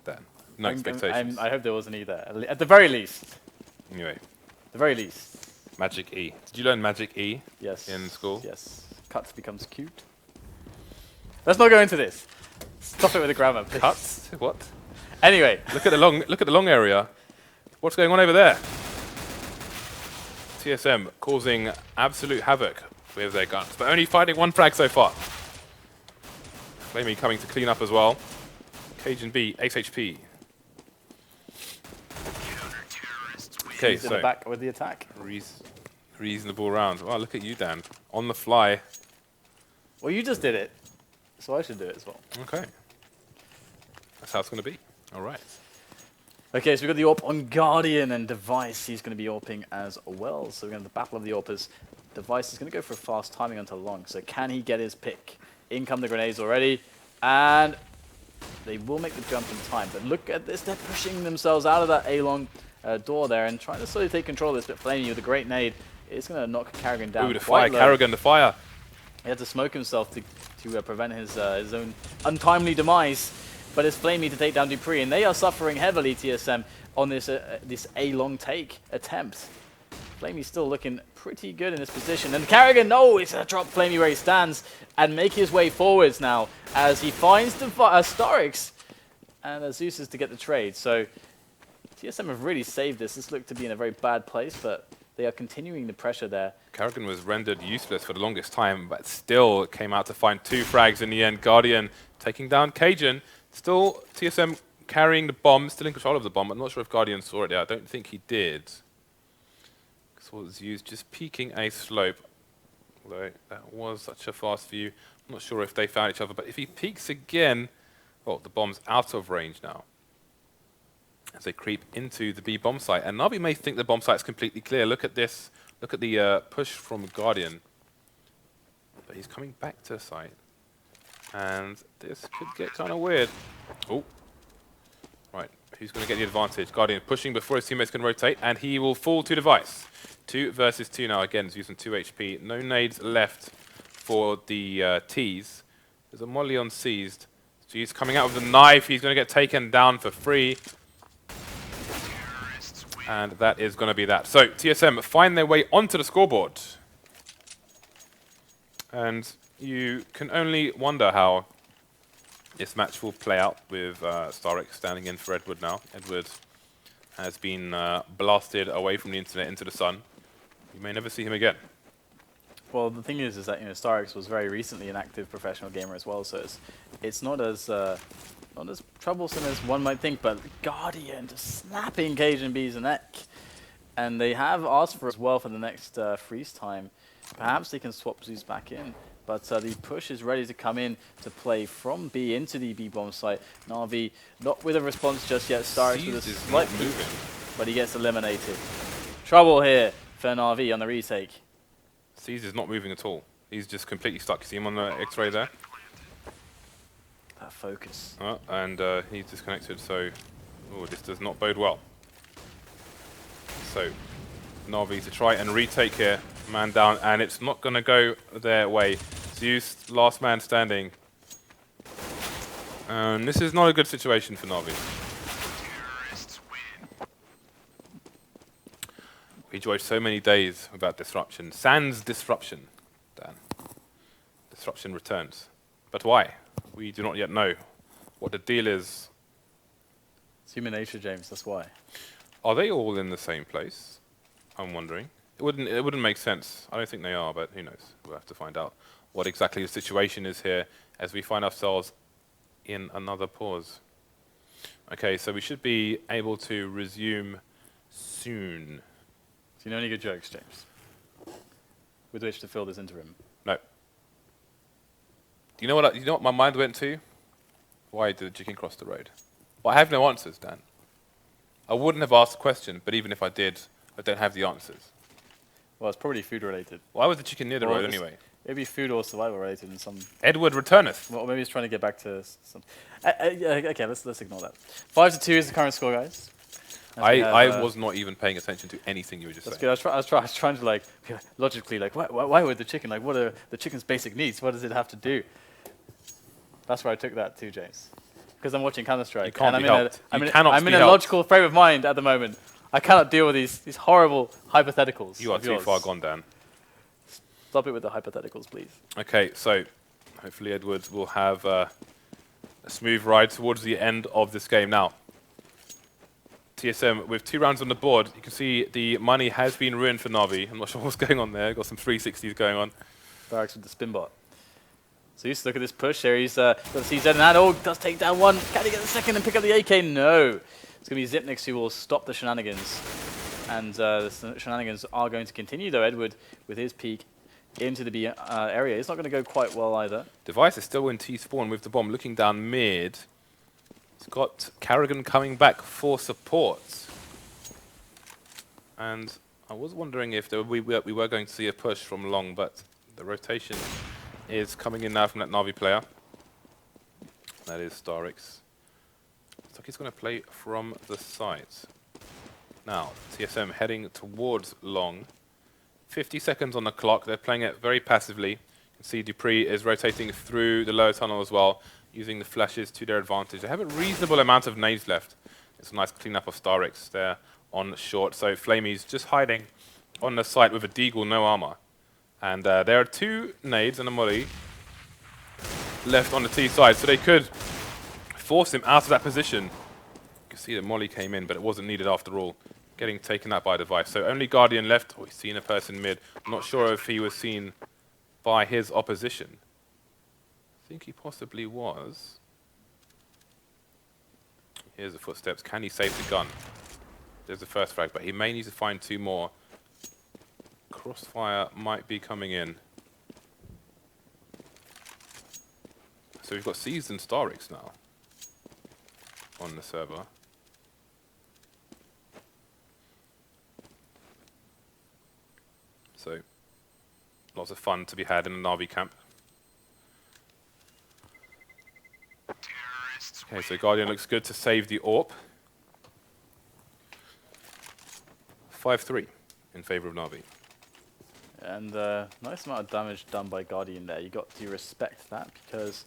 Speaker 2: Dan, no expectations.
Speaker 1: I hope there was an E there. At the very least.
Speaker 2: Anyway,
Speaker 1: The very least.
Speaker 2: Magic E. Did you learn Magic E?
Speaker 1: Yes.
Speaker 2: In school?
Speaker 1: Yes. Cuts becomes cute. Let's not go into this. Stop it with the grammar, please.
Speaker 2: Cuts? What?
Speaker 1: Anyway.
Speaker 2: Look at the long area. What's going on over there? TSM causing absolute havoc with their guns, but only finding one frag so far. flamie coming to clean up as well. cajunb, ace HP. Okay,
Speaker 1: He's in
Speaker 2: so
Speaker 1: the back with the attack.
Speaker 2: reasonable round. Wow, look at you, Dan. On the fly.
Speaker 1: Well, you just did it, so I should do it as well.
Speaker 2: Okay. That's how it's going to be. All right.
Speaker 1: Okay, so we've got the AWP on Guardian and Device. He's going to be AWPing as well. So we're going to the battle of the AWPers. Device is going to go for a fast timing onto long. So can he get his pick? In come the grenades already. And they will make the jump in time. But look at this. They're pushing themselves out of that A-long door there and trying to slowly take control of this. But flamie with a great nade is going to knock karrigan down.
Speaker 2: Ooh, the fire. karrigan, the fire.
Speaker 1: He had to smoke himself to prevent his own untimely demise. But it's flamie to take down dupreeh, and they are suffering heavily, TSM, on this this A-long take attempt. flamie's still looking pretty good in this position. And karrigan, no, it's going to drop flamie where he stands and make his way forwards now as he finds Starix and Zeus is to get the trade. So TSM have really saved this. This looked to be in a very bad place, but they are continuing the pressure there.
Speaker 2: karrigan was rendered useless for the longest time, but still came out to find 2 frags in the end. Guardian taking down cajun. Still, TSM carrying the bomb, still in control of the bomb. I'm not sure if Guardian saw it there. I don't think he did. Saw Zeus just peeking a slope. Although that was such a fast view. I'm not sure if they found each other. But if he peeks again, well, the bomb's out of range now. As they creep into the B bomb site. And NaVi may think the bomb site's completely clear. Look at this. Look at the push from Guardian. But he's coming back to site. And this could get kind of weird. Oh. Right, who's going to get the advantage? Guardian pushing before his teammates can rotate, and he will fall to Device. 2 versus 2 now. Again, he's using 2 HP. No nades left for the T's. There's a molly on seized. So he's coming out with a knife. He's going to get taken down for free. And that is going to be that. So TSM find their way onto the scoreboard. And you can only wonder how this match will play out with Starix standing in for Edward now. Edward has been blasted away from the internet into the sun. You may never see him again.
Speaker 1: Well, the thing is that Starix was very recently an active professional gamer as well, so it's not as troublesome as one might think. But Guardian just snapping cajunb's neck, and they have asked for as well for the next freeze time. Perhaps they can swap Zeus back in. But the push is ready to come in to play from B into the B bomb site. NaVi not with a response just yet. Starix with a slight moving, but he gets eliminated. Trouble here for NaVi on the retake.
Speaker 2: Seas is not moving at all. He's just completely stuck. You see him on the X-ray there?
Speaker 1: That focus.
Speaker 2: And he's disconnected, so this does not bode well. So NaVi to try and retake here. Man down, and it's not going to go their way. Zeus, last man standing. And this is not a good situation for NaVi. We enjoyed so many days without disruption. Sans disruption, Dan. Disruption returns. But why? We do not yet know what the deal is.
Speaker 1: It's human nature, James, that's why.
Speaker 2: Are they all in the same place? I'm wondering. It wouldn't make sense. I don't think they are, but who knows? We'll have to find out what exactly the situation is here as we find ourselves in another pause. Okay, so we should be able to resume soon.
Speaker 1: So you know any good jokes, James? With which to fill this interim?
Speaker 2: No. You know what my mind went to? Why did the chicken cross the road? Well, I have no answers, Dan. I wouldn't have asked the question, but even if I did, I don't have the answers.
Speaker 1: Well, it's probably food related.
Speaker 2: Why was the chicken near the
Speaker 1: Well,
Speaker 2: road
Speaker 1: it's-
Speaker 2: anyway?
Speaker 1: Maybe food or survival related in some.
Speaker 2: Edward returneth.
Speaker 1: Well, maybe he's trying to get back to some. Okay, let's ignore that. 5-2 is the current score, guys. As we have,
Speaker 2: I was not even paying attention to anything you were just
Speaker 1: That's
Speaker 2: saying.
Speaker 1: good. I was trying to like logically like why would the chicken like what are the chicken's basic needs? What does it have to do? That's where I took that to, James. Because I'm watching Counter-Strike.
Speaker 2: You can't
Speaker 1: and
Speaker 2: be helped.
Speaker 1: I'm
Speaker 2: cannot
Speaker 1: in
Speaker 2: be
Speaker 1: a
Speaker 2: helped.
Speaker 1: logical frame of mind at the moment. I cannot deal with these horrible hypotheticals.
Speaker 2: You are
Speaker 1: of
Speaker 2: too
Speaker 1: yours.
Speaker 2: far gone, Dan.
Speaker 1: Stop it with the hypotheticals, please.
Speaker 2: Okay, so hopefully Edwards will have a smooth ride towards the end of this game. Now, TSM with 2 rounds on the board, you can see the money has been ruined for NaVi. I'm not sure what's going on there. Got some 360s going on.
Speaker 1: Barracks with the spin bot. Zeus, look at this push there. He's got the CZ and that. Oh, does take down one. Can he get the second and pick up the AK? No. It's going to be Zipnix who will stop the shenanigans. And the shenanigans are going to continue, though. Edward, with his peek into the B area, it's not going to go quite well either.
Speaker 2: Device is still in T-spawn with the bomb, looking down mid. It's got karrigan coming back for support. And I was wondering if we were going to see a push from long, but the rotation is coming in now from that NaVi player. That is Starix. Looks like he's going to play from the site. Now, TSM heading towards long. 50 seconds on the clock. They're playing it very passively. You can see dupreeh is rotating through the lower tunnel as well, using the flashes to their advantage. They have a reasonable amount of nades left. It's a nice cleanup of Starix there on short. So flamie's just hiding on the site with a deagle, no armor. And there are 2 nades and a molly left on the T side, so they could force him out of that position. You can see that molly came in, but it wasn't needed after all. Getting taken out by device. So only Guardian left. Oh, he's seen a person mid. I'm not sure if he was seen by his opposition. I think he possibly was. Here's the footsteps. Can he save the gun? There's the first frag, but he may need to find 2 more. Crossfire might be coming in. So we've got Seized and Starix now on the server. So lots of fun to be had in the NaVi camp. Okay, so Guardian looks good to save the AWP. 5-3 in favor of NaVi.
Speaker 1: And nice amount of damage done by Guardian there. You got to respect that because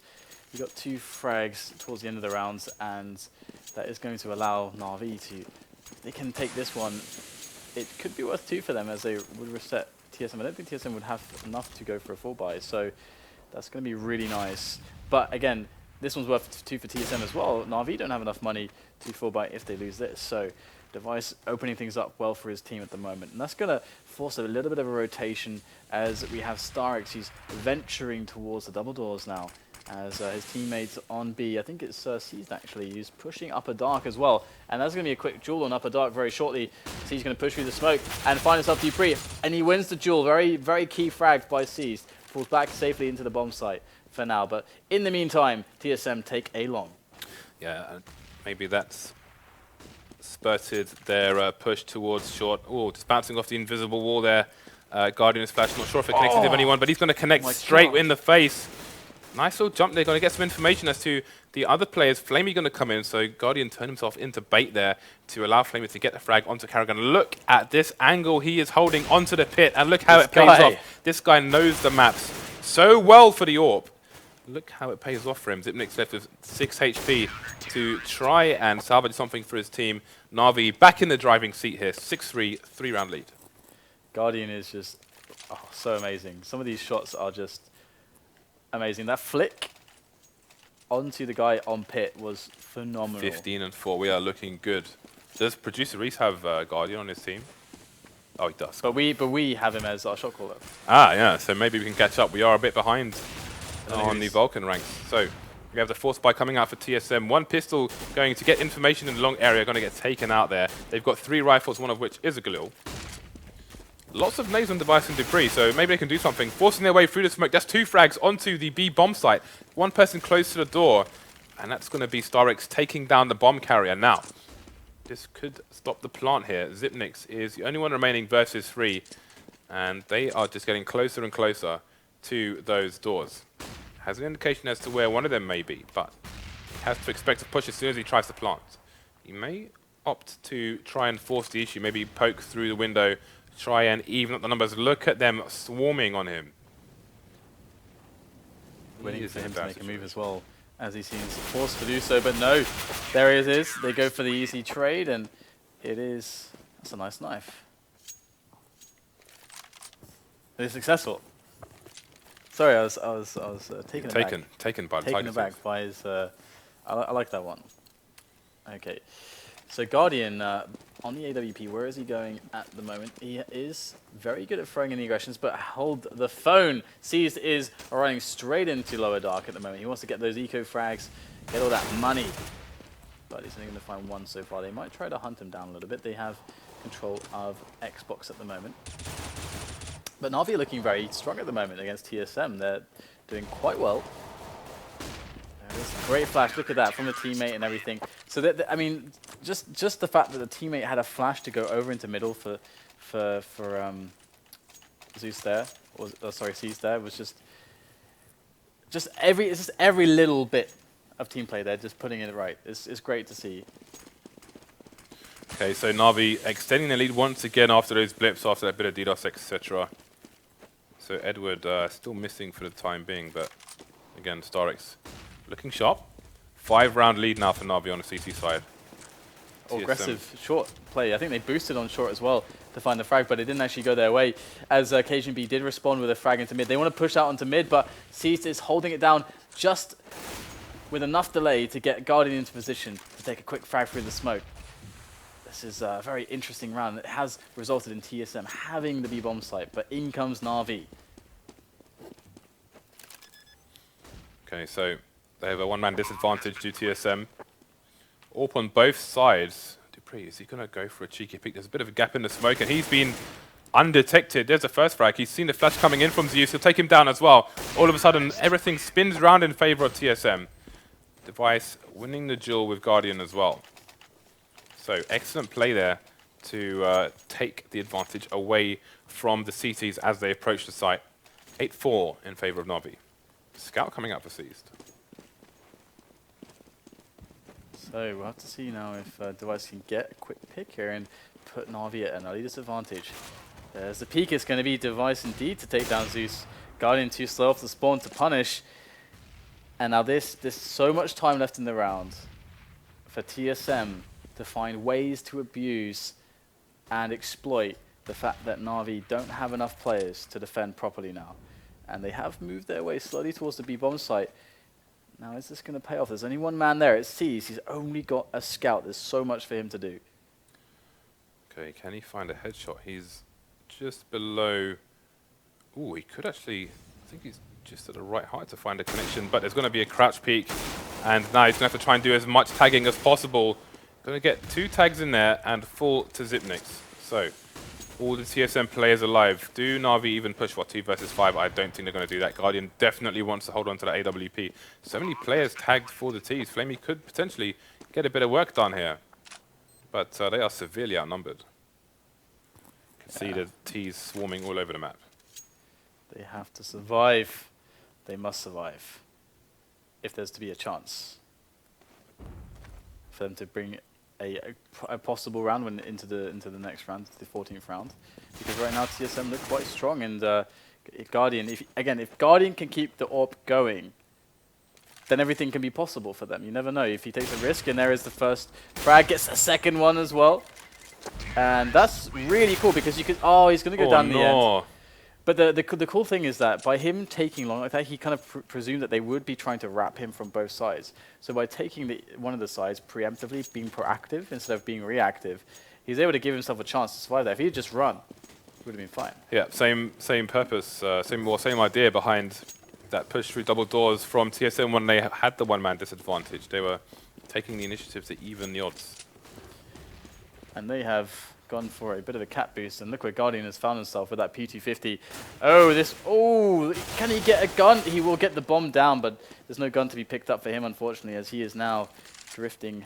Speaker 1: you got 2 frags towards the end of the rounds, and that is going to allow NaVi to, if they can take this one, it could be worth 2 for them as they would reset TSM. I don't think TSM would have enough to go for a full buy, so that's going to be really nice. But again, this one's worth 2 for TSM as well. NaVi don't have enough money to full buy if they lose this, so Device opening things up well for his team at the moment. And that's going to force a little bit of a rotation as we have Starix. He's venturing towards the double doors now as his teammates on B. I think it's Seized actually. He's pushing upper dark as well. And that's going to be a quick duel on upper dark very shortly. Seized going to push through the smoke and find himself dupreeh. And he wins the duel. Very, very key frag by Seized. Falls back safely into the bomb site for now. But in the meantime, TSM take a long.
Speaker 2: Yeah, maybe that's spurted their push towards short. Oh, just bouncing off the invisible wall there. Guardian is flashed. Not sure if it connected with anyone, but he's going to connect straight in the face. Nice little jump. They're going to get some information as to the other players. flamie going to come in, so Guardian turned himself into bait there to allow flamie to get the frag onto karrigan. Look at this angle he is holding onto the pit, and look how it pays off. This guy knows the maps so well for the AWP. Look how it pays off for him. Zipnix left with 6 HP to try and salvage something for his team. NaVi back in the driving seat here. 6-3, 3-round lead.
Speaker 1: Guardian is just so amazing. Some of these shots are just amazing. That flick onto the guy on pit was phenomenal.
Speaker 2: 15 and 4. We are looking good. Does producer Reedtz have Guardian on his team? Oh, he does.
Speaker 1: But we have him as our shot caller.
Speaker 2: Ah, yeah. So maybe we can catch up. We are a bit behind on the Vulcan ranks. So we have the force buy coming out for TSM. 1 pistol going to get information in the long area, going to get taken out there. They've got 3 rifles, one of which is a Galil. Lots of nades on device and dupreeh, so maybe they can do something. Forcing their way through the smoke. That's 2 frags onto the B bomb site. 1 person close to the door. And that's going to be Starix taking down the bomb carrier. Now, this could stop the plant here. Zipnix is the only one remaining versus 3. And they are just getting closer and closer to those doors. Has an indication as to where one of them may be, but he has to expect to push as soon as he tries to plant. He may opt to try and force the issue, maybe poke through the window, try and even up the numbers. Look at them swarming on him.
Speaker 1: Waiting for him to make a move as well, as he seems forced to do so, but no, there it is. They go for the easy trade, and that's a nice knife. They're successful. Sorry, I was taken aback.
Speaker 2: Taken by the
Speaker 1: Taken aback by his. I like that one. Okay, so Guardian on the AWP. Where is he going at the moment? He is very good at throwing in the aggressions, but hold the phone. Seized is running straight into lower dark at the moment. He wants to get those eco frags, get all that money, but he's only going to find one so far. They might try to hunt him down a little bit. They have control of Xbox at the moment. But NaVi are looking very strong at the moment against TSM. They're doing quite well. There is a great flash. Look at that from the teammate and everything. So I mean, just the fact that the teammate had a flash to go over into middle for Zeus there, or sorry, Seized there, was just every little bit of team play there, just putting it right. It's great to see.
Speaker 2: Okay, so NaVi extending the lead once again after those blips, after that bit of DDoS, etc. So Edward still missing for the time being, but again, Starix looking sharp. 5-round lead now for NaVi on the CT side.
Speaker 1: Aggressive short play. I think they boosted on short as well to find the frag, but it didn't actually go their way, as cajunb did respond with a frag into mid. They want to push out onto mid, but Seized is holding it down just with enough delay to get Guardian into position to take a quick frag through the smoke. This is a very interesting round. It has resulted in TSM having the B-bomb site, but in comes NaVi.
Speaker 2: Okay, so they have a one-man disadvantage to TSM. Orp on both sides. dupreeh, is he going to go for a cheeky peek? There's a bit of a gap in the smoke, and he's been undetected. There's the first frag. He's seen the flash coming in from Zeus. He'll take him down as well. All of a sudden, everything spins round in favor of TSM. Device winning the duel with Guardian as well. So excellent play there to take the advantage away from the CTs as they approach the site. 8-4 in favor of NaVi. Scout coming up for Seized.
Speaker 1: So we'll have to see now if Device can get a quick pick here and put NaVi at an early disadvantage. There's the peek. It's going to be Device indeed to take down Zeus. Guardian too slow off the spawn to punish. And now there's so much time left in the round for TSM to find ways to abuse and exploit the fact that NaVi don't have enough players to defend properly now. And they have moved their way slowly towards the B-bomb site. Now is this going to pay off? There's only one man there. It sees he's only got a scout. There's so much for him to do.
Speaker 2: Okay, can he find a headshot? He's just below. Ooh, he could actually. I think he's just at the right height to find a connection, but there's going to be a crouch peek, and now he's going to have to try and do as much tagging as possible. Going to get 2 tags in there and fall to Zipnix. So, all the TSM players alive. Do NaVi even push, 2 versus 5? I don't think they're going to do that. Guardian definitely wants to hold on to that AWP. So many players tagged for the Ts. flamie could potentially get a bit of work done here, but they are severely outnumbered. You can see the Ts swarming all over the map.
Speaker 1: They have to survive. They must survive if there's to be a chance for them to bring a possible round into the next round, the 14th round. Because right now TSM look quite strong, and Guardian, if Guardian can keep the AWP going, then everything can be possible for them. You never know. If he takes a risk, and there is the first frag, gets a second one as well. And that's really cool because you could, he's going to go down the end. But the cool thing is that by him taking long, I think he kind of presumed that they would be trying to wrap him from both sides. So by taking one of the sides preemptively, being proactive instead of being reactive, he's able to give himself a chance to survive there. If he had just run, it would have been fine. Yeah,
Speaker 2: same purpose, same idea behind that push through double doors from TSM when they had the one-man disadvantage. They were taking the initiative to even the odds.
Speaker 1: And they have gone for a bit of a cat boost, and look where Guardian has found himself with that P250. Oh, can he get a gun? He will get the bomb down, but there's no gun to be picked up for him, unfortunately, as he is now drifting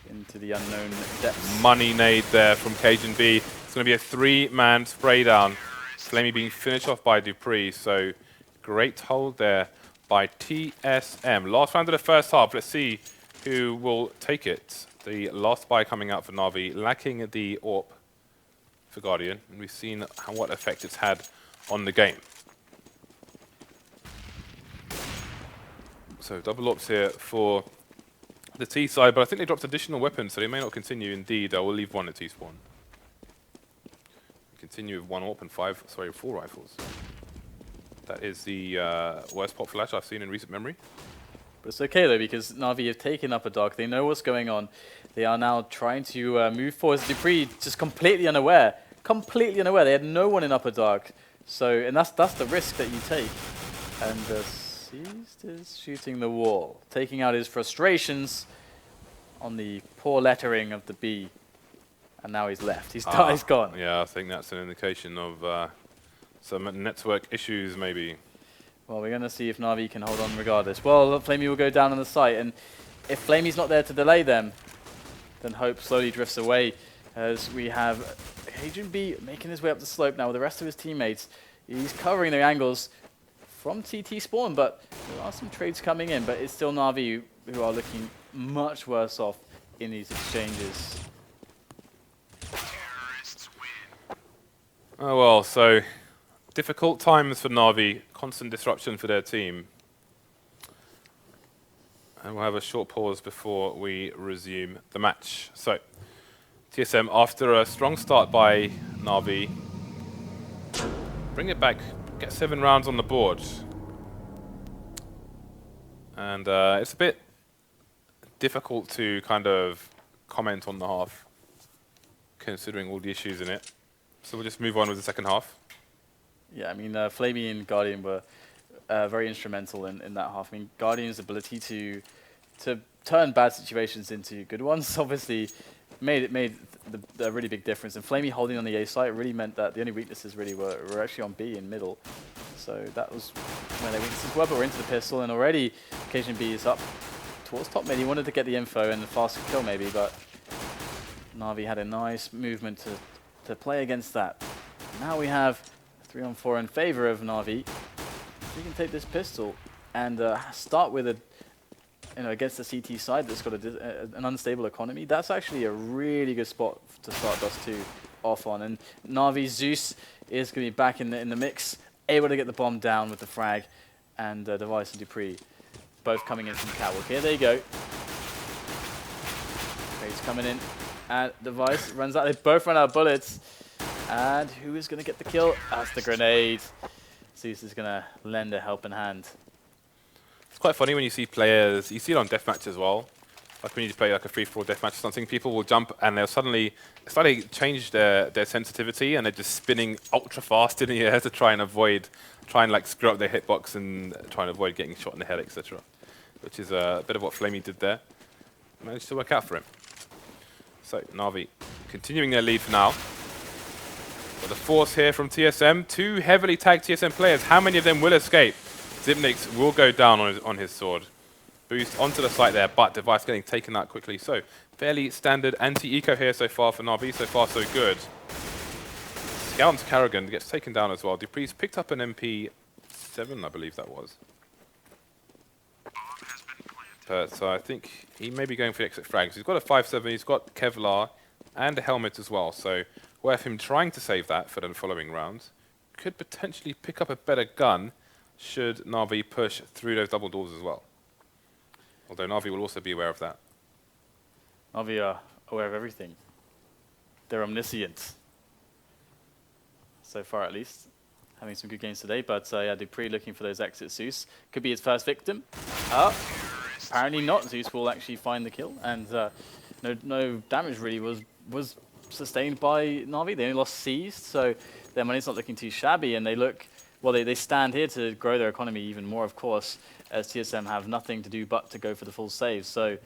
Speaker 1: into the unknown depths.
Speaker 2: Money nade there from cajunb. It's going to be a 3-man spray down. flamie being finished off by dupreeh, so great hold there by TSM. Last round of the first half. Let's see who will take it. The last buy coming out for NaVi, lacking the AWP for Guardian, and we've seen what effect it's had on the game. So double AWPs here for the T side, but I think they dropped additional weapons, so they may not continue. Indeed, I will leave one at T spawn. Continue with 1 AWP and 4 rifles. That is the worst pop flash I've seen in recent memory.
Speaker 1: But it's okay though, because NaVi have taken up a dog. They know what's going on. They are now trying to move forward. dupreeh just completely unaware. Completely unaware. They had no one in upper dark. So, and that's the risk that you take. And Seized is shooting the wall, taking out his frustrations on the poor lettering of the B. And now he's left. He's gone.
Speaker 2: Yeah, I think that's an indication of some network issues, maybe.
Speaker 1: Well, we're going to see if NaVi can hold on regardless. Well, flamie will go down on the site, and if flamie's not there to delay them, then hope slowly drifts away, as we have cajunb making his way up the slope now with the rest of his teammates. He's covering their angles from TT spawn, but there are some trades coming in, but it's still NaVi who are looking much worse off in these exchanges.
Speaker 2: Oh well, so difficult times for NaVi, constant disruption for their team. And we'll have a short pause before we resume the match. So, TSM, after a strong start by NaVi, bring it back, get 7 rounds on the board. And it's a bit difficult to kind of comment on the half, considering all the issues in it. So we'll just move on with the second half.
Speaker 1: Yeah, I mean, flamie and Guardian were very instrumental in that half. I mean, Guardian's ability to turn bad situations into good ones obviously made a really big difference. And flamie holding on the A site really meant that the only weaknesses really were actually on B in middle. So that was where their weaknesses were, but we're into the pistol, and already cajunb is up towards top mid. He wanted to get the info and the faster kill maybe, but NaVi had a nice movement to play against that. Now we have 3-on-4 in favor of NaVi. We can take this pistol and start with against the CT side that's got an unstable economy. That's actually a really good spot to start Dust 2 off on. And NaVi Zeus is going to be back in the mix, able to get the bomb down with the frag, and Device and dupreeh both coming in from Catwalk. Here they go. He's coming in. And Device runs out. They both run out of bullets. And who is going to get the kill? That's the grenade. Zeus is going to lend a helping hand.
Speaker 2: It's quite funny when you see players, you see it on deathmatch as well. Like when you play like a free-for-all deathmatch or something, people will jump and they'll suddenly change their sensitivity, and they're just spinning ultra fast in the air to try and like screw up their hitbox and try and avoid getting shot in the head, etc. Which is a bit of what flamie did there. Managed to work out for him. So NaVi continuing their lead for now. But the force here from TSM, 2 heavily tagged TSM players. How many of them will escape? Zipnix will go down on his sword. Boost onto the site there, but Device getting taken out quickly. So fairly standard anti-eco here so far for NaVi. So far so good. Scout onto karrigan gets taken down as well. dupreeh's picked up an MP7, I believe that was. But I think he may be going for the exit frags. He's got a 5.7, he's got Kevlar and a helmet as well. So worth him trying to save that for the following rounds. Could potentially pick up a better gun should NaVi push through those double doors as well. Although NaVi will also be aware of that.
Speaker 1: NaVi are aware of everything. They're omniscient. So far at least. Having some good games today, but yeah, dupreeh looking for those exit Zeus. Could be his first victim. Apparently not. Zeus will actually find the kill, and no damage really was sustained by NaVi. They only lost Seized, so their money's not looking too shabby, and they stand here to grow their economy even more, of course, as TSM have nothing to do but to go for the full save. So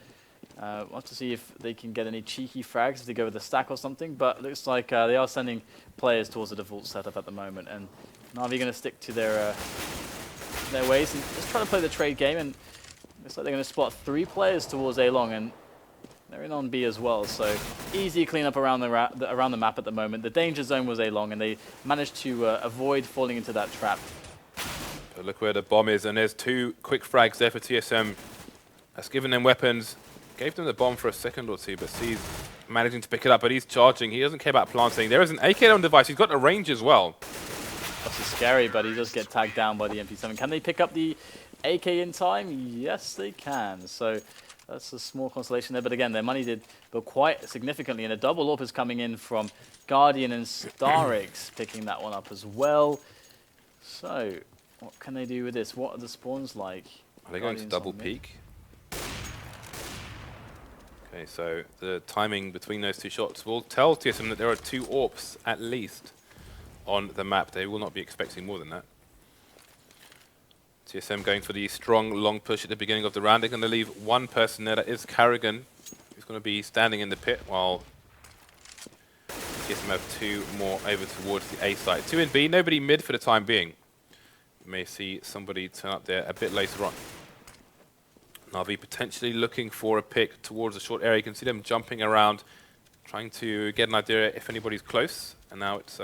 Speaker 1: Want to see if they can get any cheeky frags if they go with a stack or something, but looks like they are sending players towards the default setup at the moment, and NaVi going to stick to their ways and just try to play the trade game, and looks like they're going to spot 3 players towards A long, and they're in on B as well, so easy cleanup around the map at the moment. The danger zone was A long, and they managed to avoid falling into that trap.
Speaker 2: But look where the bomb is, and there's 2 quick frags there for TSM. That's given them weapons. Gave them the bomb for a second or two, but C's managing to pick it up, but he's charging. He doesn't care about planting. There is an AK on device. He's got the range as well.
Speaker 1: That's scary, but he does get tagged down by the MP7. Can they pick up the AK in time? Yes, they can. So that's a small consolation there. But again, their money did go quite significantly, and a double AWP is coming in from Guardian and Starix, picking that one up as well. So what can they do with this? What are the spawns like?
Speaker 2: Are they going to double peek? Okay, so the timing between those 2 shots will tell TSM that there are 2 AWPs at least on the map. They will not be expecting more than that. TSM going for the strong long push at the beginning of the round. They're going to leave 1 person there. That is karrigan, who's going to be standing in the pit, while TSM have 2 more over towards the A side. 2 in B, nobody mid for the time being. You may see somebody turn up there a bit later on. NaVi potentially looking for a pick towards the short area. You can see them jumping around, trying to get an idea if anybody's close. And now it's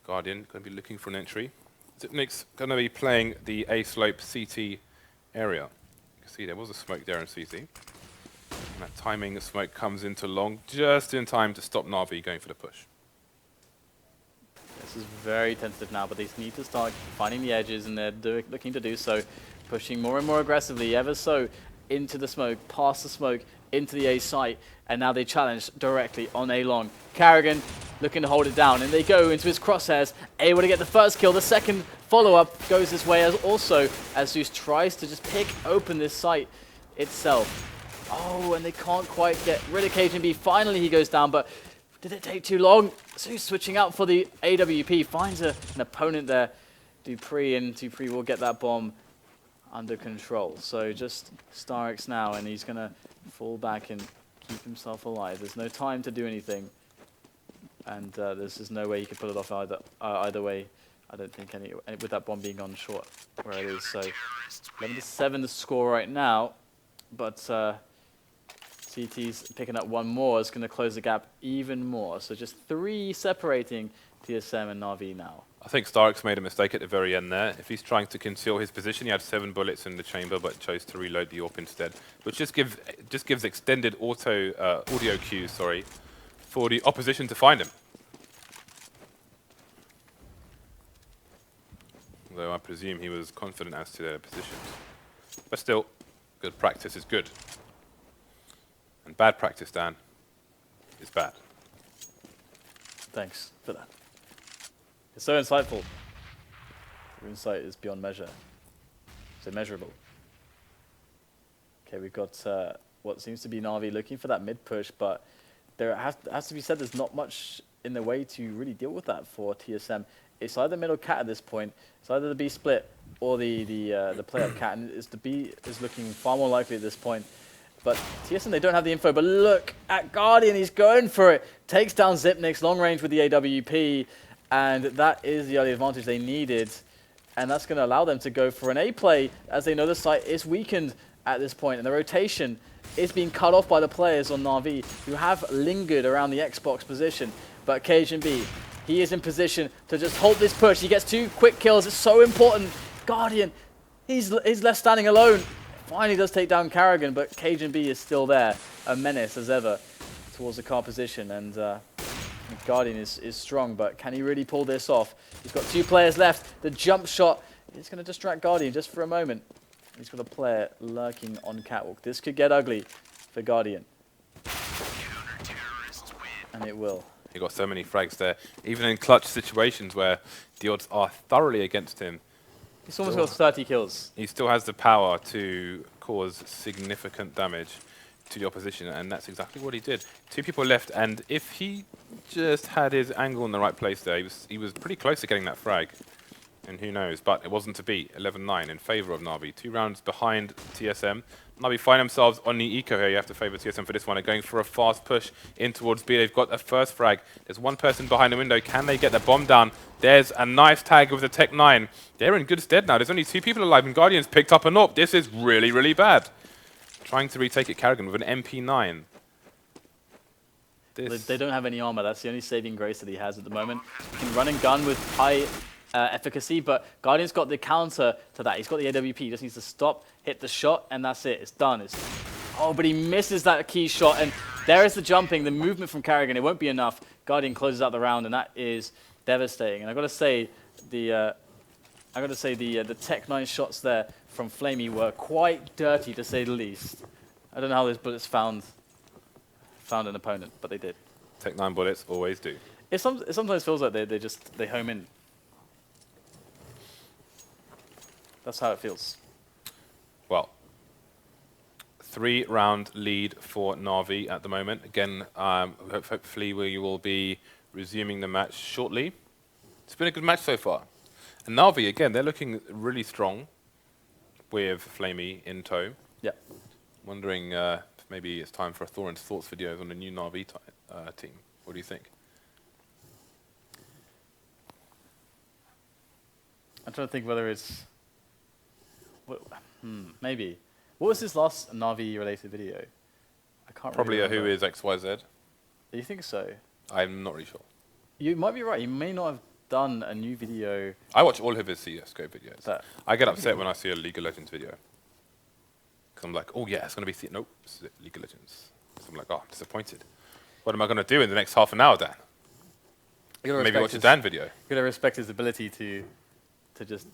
Speaker 2: Guardian going to be looking for an entry. Zipnik's going to be playing the A slope CT area. You can see there was a smoke there in CT. And that timing smoke comes into long just in time to stop NaVi going for the push.
Speaker 1: This is very tentative now, but they need to start finding the edges, and they're looking to do so. Pushing more and more aggressively, ever so, into the smoke, past the smoke, into the A site, and now they challenge directly on A long. karrigan looking to hold it down, and they go into his crosshairs, able to get the first kill. The second follow-up goes this way as also as Zeus tries to just pick open this site itself. Oh, and they can't quite get rid of cajunb. Finally he goes down, but did it take too long? Zeus switching out for the AWP, finds an opponent there, dupreeh, and dupreeh will get that bomb under control. So just Starix now, and he's going to fall back and keep himself alive. There's no time to do anything, and there's just no way he could pull it off either way. I don't think any with that bomb being on short where it is. So 11-7 the score right now, but CT's picking up 1 more. It's going to close the gap even more. So just 3 separating TSM and NaVi now.
Speaker 2: I think Starix made a mistake at the very end there. If he's trying to conceal his position, he had 7 bullets in the chamber, but chose to reload the AWP instead, which just gives extended audio cues, for the opposition to find him. Although I presume he was confident as to their positions. But still, good practice is good. And bad practice, Dan, is bad.
Speaker 1: Thanks for that. It's so insightful. Your insight is beyond measure. So measurable. Okay, we've got what seems to be NaVi looking for that mid push, but there has to be said there's not much in the way to really deal with that for TSM. It's either middle cat at this point. It's either the B split or the play up cat, and the B is looking far more likely at this point. But TSM, they don't have the info, but look at Guardian, he's going for it. Takes down Zipnik's long range with the AWP, and that is the early advantage they needed. And that's going to allow them to go for an A play, as they know the site is weakened at this point, and the rotation is being cut off by the players on NaVi, who have lingered around the Xbox position. But cajunb, he is in position to just hold this push. He gets 2 quick kills, it's so important. Guardian, he's left standing alone. Finally does take down karrigan, but cajunb is still there, a menace as ever towards the car position, and Guardian is strong, but can he really pull this off? He's got 2 players left. The jump shot is going to distract Guardian just for a moment. He's got a player lurking on catwalk. This could get ugly for Guardian, and it will.
Speaker 2: He got so many frags there, even in clutch situations where the odds are thoroughly against him.
Speaker 1: He's almost got 30 kills.
Speaker 2: He still has the power to cause significant damage to the opposition, and that's exactly what he did. 2 people left, and if he just had his angle in the right place there, he was pretty close to getting that frag. And who knows, but it wasn't to be. 11-9 in favor of NaVi. 2 rounds behind TSM. NaVi find themselves on the eco here. You have to favor TSM for this one. They're going for a fast push in towards B. They've got a first frag. There's one person behind the window. Can they get the bomb down? There's a nice tag with the Tech 9. They're in good stead now. There's only 2 people alive, and Guardians picked up an AWP. This is really, really bad. Trying to retake it, karrigan with an MP9.
Speaker 1: They don't have any armor. That's the only saving grace that he has at the moment. He can run and gun with high efficacy, but Guardian's got the counter to that. He's got the AWP. He just needs to stop, hit the shot, and that's it. It's done. Oh, but he misses that key shot, and there is the jumping, the movement from karrigan. It won't be enough. Guardian closes out the round, and that is devastating. And I've got to say, the Tech 9 shots there from flamie were quite dirty, to say the least. I don't know how those bullets found an opponent, but they did.
Speaker 2: Tech 9 bullets always do.
Speaker 1: It sometimes feels like they home in. That's how it feels.
Speaker 2: Well, 3-round lead for NaVi at the moment. Again, hopefully we will be resuming the match shortly. It's been a good match so far. And NaVi, again, they're looking really strong with flamie in tow.
Speaker 1: Yeah.
Speaker 2: Wondering if maybe it's time for a Thorin's Thoughts videos on the new NaVi team. What do you think?
Speaker 1: I'm trying to think whether it's... maybe. What was his last NaVi-related video? I can't
Speaker 2: Probably
Speaker 1: really
Speaker 2: a Who
Speaker 1: remember.
Speaker 2: is XYZ.
Speaker 1: Do you think so?
Speaker 2: I'm not really sure.
Speaker 1: You might be right. He may not have done a new video.
Speaker 2: I watch all of his CSGO videos.
Speaker 1: That
Speaker 2: I get upset when I see a League of Legends video. Because I'm like, oh yeah, it's going to be... Nope, it's League of Legends. So I'm like, oh, I'm disappointed. What am I going to do in the next half an hour, Dan? Maybe watch a Dan video.
Speaker 1: You gotta respect his ability to just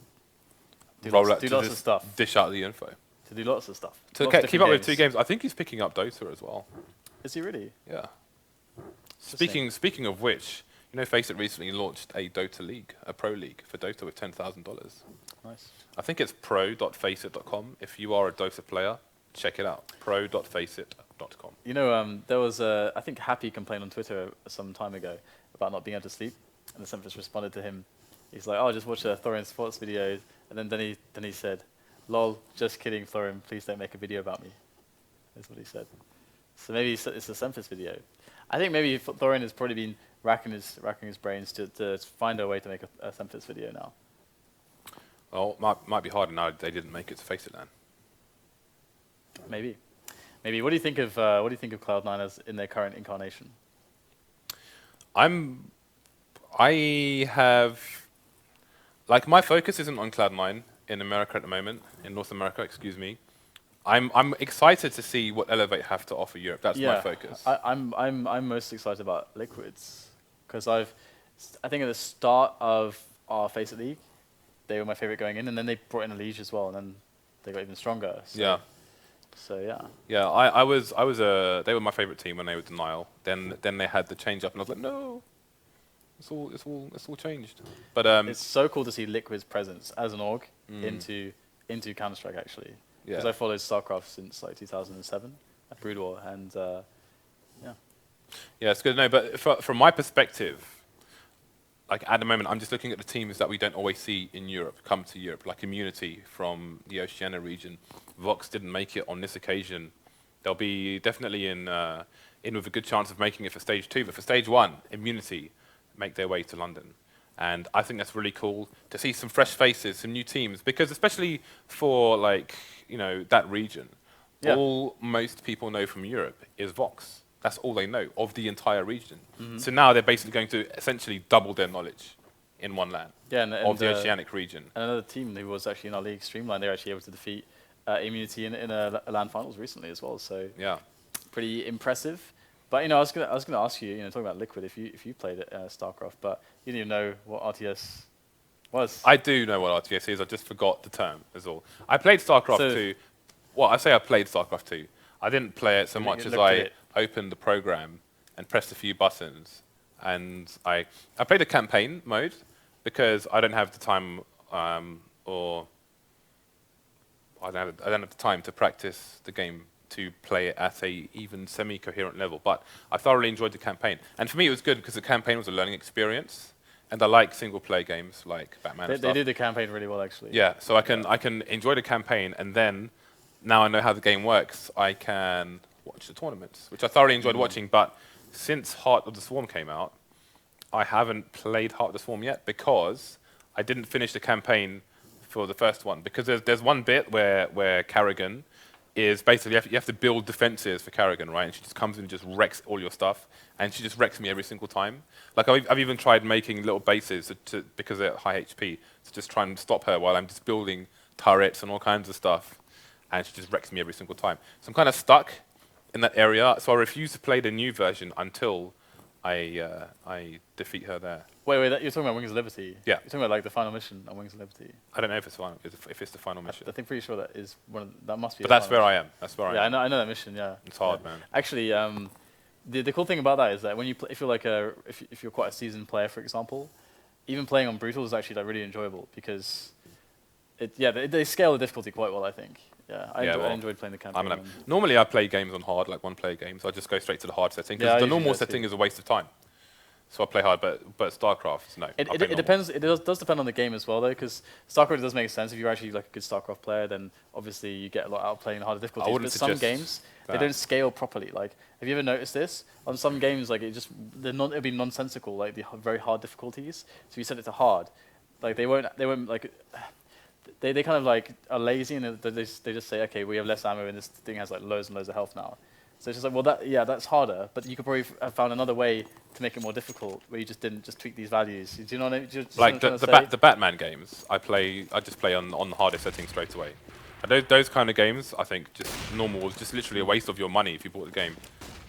Speaker 1: do
Speaker 2: Roll
Speaker 1: lots of stuff.
Speaker 2: Dish out the info.
Speaker 1: To do lots of stuff.
Speaker 2: To
Speaker 1: Lots of
Speaker 2: keep up with
Speaker 1: different
Speaker 2: 2 games. I think he's picking up Dota as well.
Speaker 1: Is he really?
Speaker 2: Yeah. Speaking of which, you know, FACEIT recently launched a Dota League, a pro league for Dota with $10,000.
Speaker 1: Nice.
Speaker 2: I think it's pro.faceit.com. If you are a Dota player, check it out. pro.faceit.com.
Speaker 1: You know, there was a, I think Happy complained on Twitter some time ago about not being able to sleep, and the Semphis responded to him. He's like, oh, just watch a Thorin Sports video, and then he said, lol, just kidding, Thorin, please don't make a video about me. That's what he said. So maybe it's a Semphis video. I think maybe Thorin has probably been racking his brains to find a way to make a Semphis video now.
Speaker 2: Well, might be harder now they didn't make it to FACEIT land.
Speaker 1: Maybe. What do you think of Cloud9 as in their current incarnation?
Speaker 2: My focus isn't on Cloud9 in America at the moment, in North America, excuse me. I'm excited to see what Elevate have to offer Europe. That's my focus.
Speaker 1: I'm most excited about Liquids, because I think at the start of our FACEIT League, they were my favorite going in, and then they brought in a Liege as well, and then they got even stronger. So,
Speaker 2: yeah.
Speaker 1: So yeah.
Speaker 2: Yeah, they were my favorite team when they were Danylo. Then they had the change up, and I was like, no, it's all changed. But
Speaker 1: it's so cool to see Liquid's presence as an org into Counter-Strike actually. Because I followed StarCraft since like 2007 at Brood War, and yeah.
Speaker 2: Yeah, it's good to know. But from my perspective, like at the moment, I'm just looking at the teams that we don't always see in Europe come to Europe, like Immunity from the Oceania region. Vox didn't make it on this occasion. They'll be definitely in with a good chance of making it for stage 2. But for stage 1, Immunity make their way to London. And I think that's really cool to see some fresh faces, some new teams, because especially for like, you know, that region, all most people know from Europe is Vox. That's all they know of the entire region. So now they're basically going to essentially double their knowledge in one land of the Oceanic region.
Speaker 1: And another team who was actually in our league, Streamline, they're actually able to defeat Immunity in a LAN finals recently as well. So
Speaker 2: yeah,
Speaker 1: pretty impressive. But you know, I was gonna ask you, talking about Liquid, if you played StarCraft, but you didn't even know what RTS was.
Speaker 2: I do know what RTS is. I just forgot the term. Is all. I played StarCraft 2. Well, I say I played StarCraft 2. I didn't play it so much as I opened the program and pressed a few buttons, and I played the campaign mode because I don't have the time or I don't have the time to practice the game to play it at a even semi-coherent level. But I thoroughly enjoyed the campaign, and for me it was good because the campaign was a learning experience. And I like single-player games like Batman
Speaker 1: They
Speaker 2: and stuff.
Speaker 1: do the campaign really well, actually.
Speaker 2: Yeah, so I can enjoy the campaign, and then now I know how the game works, I can watch the tournaments, which I thoroughly enjoyed watching. But since Heart of the Swarm came out, I haven't played Heart of the Swarm yet because I didn't finish the campaign for the first one. Because there's one bit where karrigan is basically you have to build defenses for karrigan, right? And she just comes in and just wrecks all your stuff, and she just wrecks me every single time. Like I've even tried making little bases because they're high HP to just try and stop her while I'm just building turrets and all kinds of stuff, and she just wrecks me every single time. So I'm kind of stuck in that area. So I refuse to play the new version until I defeat her there.
Speaker 1: Wait, you're talking about Wings of Liberty?
Speaker 2: Yeah.
Speaker 1: You're talking about like the final mission on Wings of Liberty?
Speaker 2: I don't know if it's final, if it's the final mission.
Speaker 1: I think pretty sure that is that must be.
Speaker 2: But that's where I am. That's where I am.
Speaker 1: Yeah, I know that mission. Yeah.
Speaker 2: It's hard, man.
Speaker 1: Actually, the cool thing about that is that when if you're like if you're quite a seasoned player, for example, even playing on brutal is actually like really enjoyable because they scale the difficulty quite well, I think. Yeah, I enjoyed playing the campaign.
Speaker 2: Normally I play games on hard, like one-player games. I just go straight to the hard setting because the normal setting is a waste of time. So I play hard, but StarCraft, no.
Speaker 1: It depends. It does depend on the game as well, though, because StarCraft does make sense. If you're actually like a good StarCraft player, then obviously you get a lot out of playing harder difficulties. But some games they don't scale properly. Like, have you ever noticed this? On some games, like it'll be nonsensical, like the very hard difficulties. So you set it to hard, like they won't like. They kind of like are lazy and they just say, okay, we have less ammo and this thing has like loads and loads of health now. So it's just like, well, that's harder, but you could probably have found another way to make it more difficult, where you just didn't just tweak these values. Do you know what I mean?
Speaker 2: Like the Batman games, I just play on the hardest setting straight away. And those kind of games, I think just normal is just literally a waste of your money if you bought the game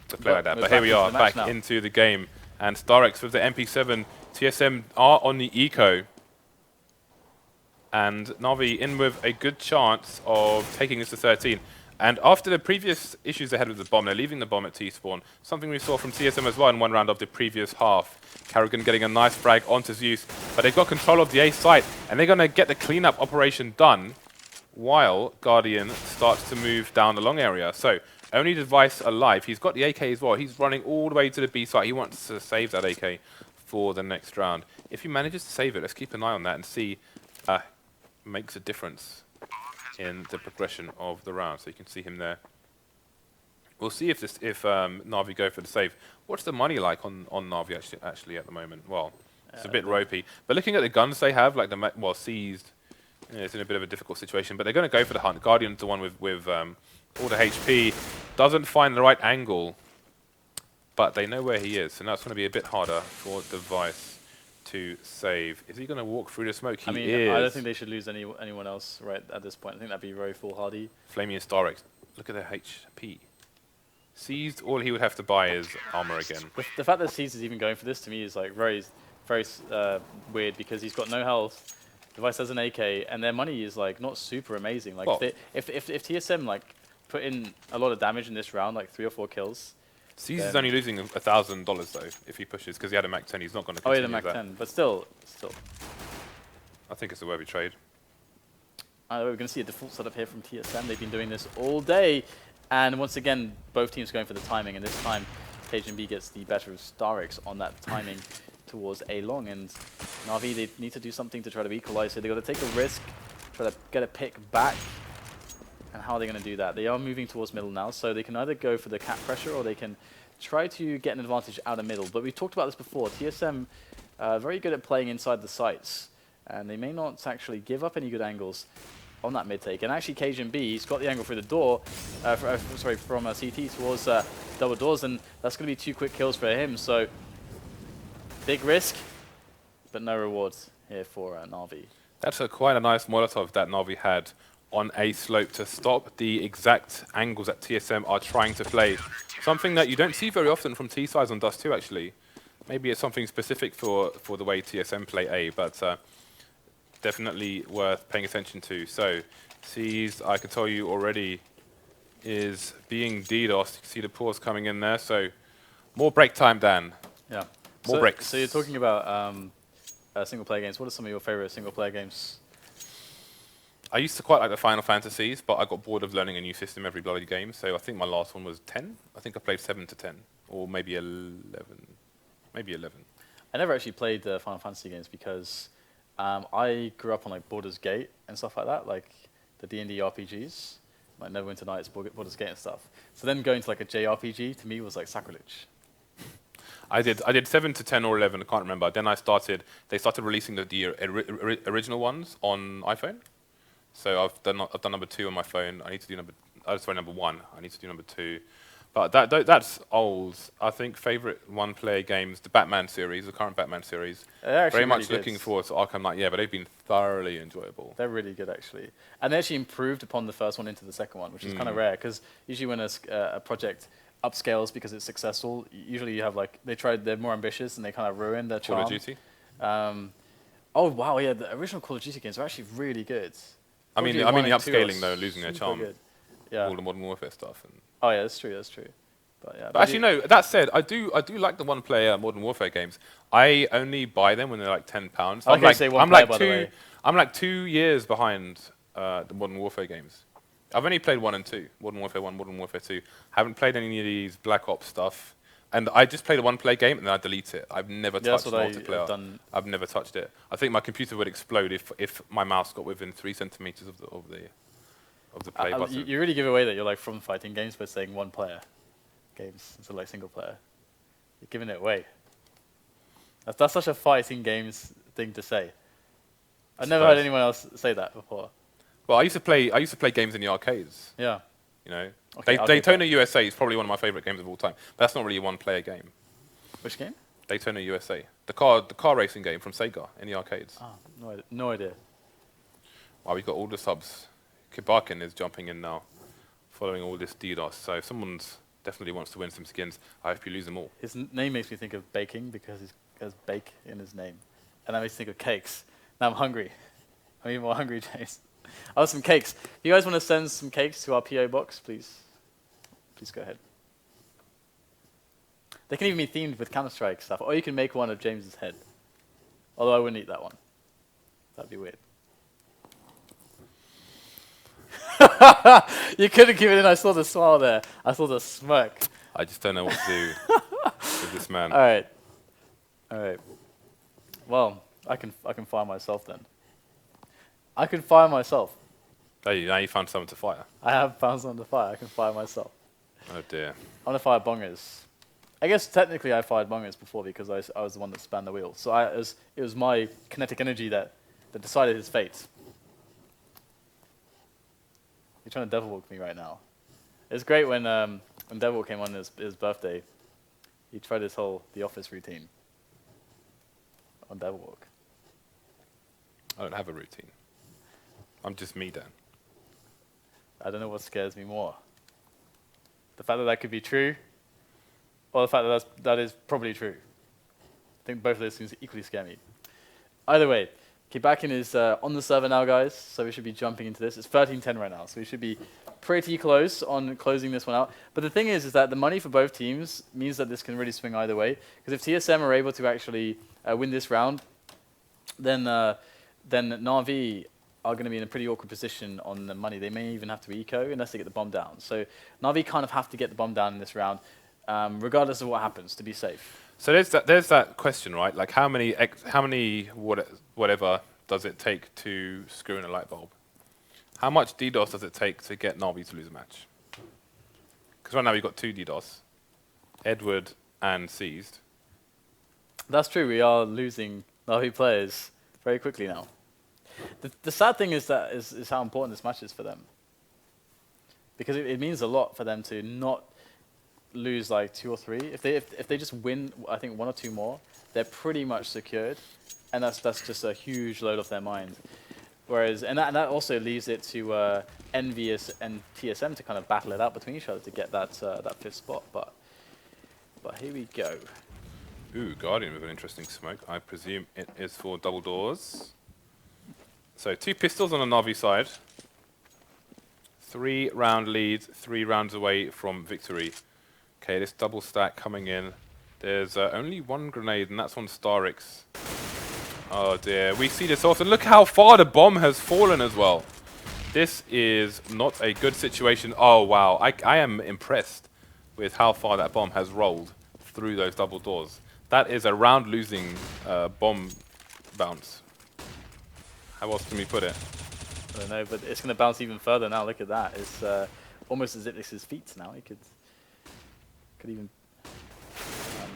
Speaker 2: to play like that. But here we are, back into the game, and StarX with the MP7, TSM are on the eco. And NaVi in with a good chance of taking this to 13. And after the previous issues they had with the bomb, they're leaving the bomb at T-spawn. Something we saw from TSM as well in one round of the previous half. karrigan getting a nice frag onto Zeus, but they've got control of the A site, and they're going to get the cleanup operation done while Guardian starts to move down the long area. So, only device alive. He's got the AK as well. He's running all the way to the B site. He wants to save that AK for the next round. If he manages to save it, let's keep an eye on that and see makes a difference in the progression of the round. So you can see him there. We'll see if NaVi go for the save. What's the money like on NaVi actually at the moment? Well, it's a bit ropey. But looking at the guns they have, like seized, it's in a bit of a difficult situation. But they're going to go for the hunt. Guardian's the one with all the HP. Doesn't find the right angle, but they know where he is. So now it's going to be a bit harder for Device to save. Is he going to walk through the smoke? He is.
Speaker 1: I don't think they should lose anyone else right at this point. I think that'd be very foolhardy.
Speaker 2: flamie and StarX. Look at their HP. Seized, all he would have to buy is armor again.
Speaker 1: The fact that Seized is even going for this to me is like very weird because he's got no health. Device has an AK, and their money is like not super amazing. Like if TSM like put in a lot of damage in this round, like 3 or 4 kills.
Speaker 2: Seized is only losing $1,000 though if he pushes because he had a Mac 10. He's not going to continue.
Speaker 1: Oh, yeah, the Mac 10, but still.
Speaker 2: I think it's a worthy trade.
Speaker 1: We're going to see a default setup here from TSM. They've been doing this all day, and once again, both teams going for the timing. And this time, cajunb gets the better of StarX on that timing towards A long, and NaVi they need to do something to try to equalize. So they got to take a risk, try to get a pick back. And how are they going to do that? They are moving towards middle now, so they can either go for the cap pressure or they can try to get an advantage out of middle. But we've talked about this before. TSM very good at playing inside the sites, and they may not actually give up any good angles on that mid take. And actually, cajunb, he's got the angle through the door, from CT towards double doors, and that's going to be 2 quick kills for him. So big risk, but no rewards here for NaVi.
Speaker 2: That's quite a nice Molotov that NaVi had on A slope to stop the exact angles that TSM are trying to play. Something that you don't see very often from T-Sides on Dust 2, actually. Maybe it's something specific for the way TSM play A, but definitely worth paying attention to. So, Seized, I can tell you already, is being DDoSed. You can see the pause coming in there, so more break time, Dan.
Speaker 1: Yeah.
Speaker 2: More breaks.
Speaker 1: So you're talking about single-player games. What are some of your favorite single-player games?
Speaker 2: I used to quite like the Final Fantasies, but I got bored of learning a new system every bloody game, so I think my last one was 10. I think I played 7 to 10, or maybe 11. Maybe 11.
Speaker 1: I never actually played the Final Fantasy games because I grew up on like Baldur's Gate and stuff like that, like the D&D RPGs, like Neverwinter Nights, Baldur's Gate and stuff. So then going to like a JRPG to me was like sacrilege.
Speaker 2: I did 7 to 10 or 11, I can't remember. Then they started releasing the original ones on iPhone. So I've done number 2 on my phone. I need to do number 1. I need to do number 2. But that's old. I think favorite one-player games, the Batman series, the current Batman series. Very much
Speaker 1: really
Speaker 2: looking forward to Arkham Knight. Yeah, but they've been thoroughly enjoyable.
Speaker 1: They're really good actually, and they actually improved upon the first one into the second one, which is kind of rare because usually when a project upscales because it's successful, usually you have like they're more ambitious and they kind of ruin their charm.
Speaker 2: Call of Duty.
Speaker 1: Oh wow, yeah, the original Call of Duty games are actually really good.
Speaker 2: I mean the upscaling though, losing their charm.
Speaker 1: Good. Yeah.
Speaker 2: All the Modern Warfare stuff. And
Speaker 1: oh yeah, that's true. But yeah.
Speaker 2: But actually, no. That said, I do like the one-player Modern Warfare games. I only buy them when they're like £10. I'm like 2 years behind the Modern Warfare games. I've only played 1 and 2, Modern Warfare 1, Modern Warfare 2. Haven't played any of these Black Ops stuff. And I just played a one-player game and then I delete it. I've never touched multiplayer. I've never touched it. I think my computer would explode if my mouse got within 3 centimeters of the play button.
Speaker 1: You really give away that you're like from fighting games by saying one-player games instead of like single-player. You're giving it away. That's such a fighting games thing to say. I've never heard anyone else say that before.
Speaker 2: Well, I used to play games in the arcades.
Speaker 1: Yeah.
Speaker 2: You know,
Speaker 1: okay,
Speaker 2: Daytona USA is probably one of my favorite games of all time. But that's not really a one-player game.
Speaker 1: Which game?
Speaker 2: Daytona USA, the car racing game from Sega in the arcades.
Speaker 1: Oh, no idea.
Speaker 2: Wow, we've got all the subs. Kibarkin is jumping in now, following all this DDoS. So if someone's definitely wants to win some skins, I hope you lose them all.
Speaker 1: His name makes me think of baking because he has bake in his name. And that makes me think of cakes. Now I'm hungry. I'm even more hungry, James. I want some cakes. If you guys want to send some cakes to our PO box, please go ahead. They can even be themed with Counter-Strike stuff, or you can make one of James's head. Although I wouldn't eat that one. That'd be weird. You couldn't keep it in. I saw the smile there. I saw the smirk.
Speaker 2: I just don't know what to do with this man.
Speaker 1: All right. Well, I can fire myself then. I can fire myself.
Speaker 2: Oh, now you found someone to fire.
Speaker 1: I have found someone to fire. I can fire myself.
Speaker 2: Oh dear.
Speaker 1: I'm gonna fire Bongers. I guess technically I fired Bongers before because I was the one that spanned the wheel. So it was my kinetic energy that decided his fate. You're trying to devil walk me right now. It's great when Devil came on his birthday. He tried the office routine on Devil Walk.
Speaker 2: I don't have a routine. I'm just me, Dan.
Speaker 1: I don't know what scares me more. The fact that could be true, or the fact that that is probably true. I think both of those things equally scare me. Either way, Kibakin is on the server now, guys, so we should be jumping into this. It's 13-10 right now, so we should be pretty close on closing this one out. But the thing is that the money for both teams means that this can really swing either way. Because if TSM are able to actually win this round, then NaVi are going to be in a pretty awkward position on the money. They may even have to eco unless they get the bomb down. So NaVi kind of have to get the bomb down in this round, regardless of what happens, to be safe.
Speaker 2: So there's that question, right? Like how many whatever does it take to screw in a light bulb? How much DDoS does it take to get NaVi to lose a match? Because right now we've got 2 DDoS, Edward and Seized.
Speaker 1: That's true. We are losing NaVi players very quickly now. The sad thing is how important this match is for them. Because it means a lot for them to not lose like 2 or 3. If they just win, I think 1 or 2 more, they're pretty much secured, and that's just a huge load off their mind. Whereas that also leaves it to Envious and TSM to kind of battle it out between each other to get that 5th spot. But here we go.
Speaker 2: Ooh, Guardian with an interesting smoke. I presume it is for double doors. So 2 pistols on the NaVi side. 3-round lead, 3 rounds away from victory. Okay, this double stack coming in. There's only 1 grenade, and that's on Starix. Oh dear, we see this often. Look how far the bomb has fallen as well. This is not a good situation. Oh wow, I am impressed with how far that bomb has rolled through those double doors. That is a round-losing bomb bounce. How else can we put it?
Speaker 1: I don't know, but it's going to bounce even further now. Look at that. It's almost as if it's his feet now. He could even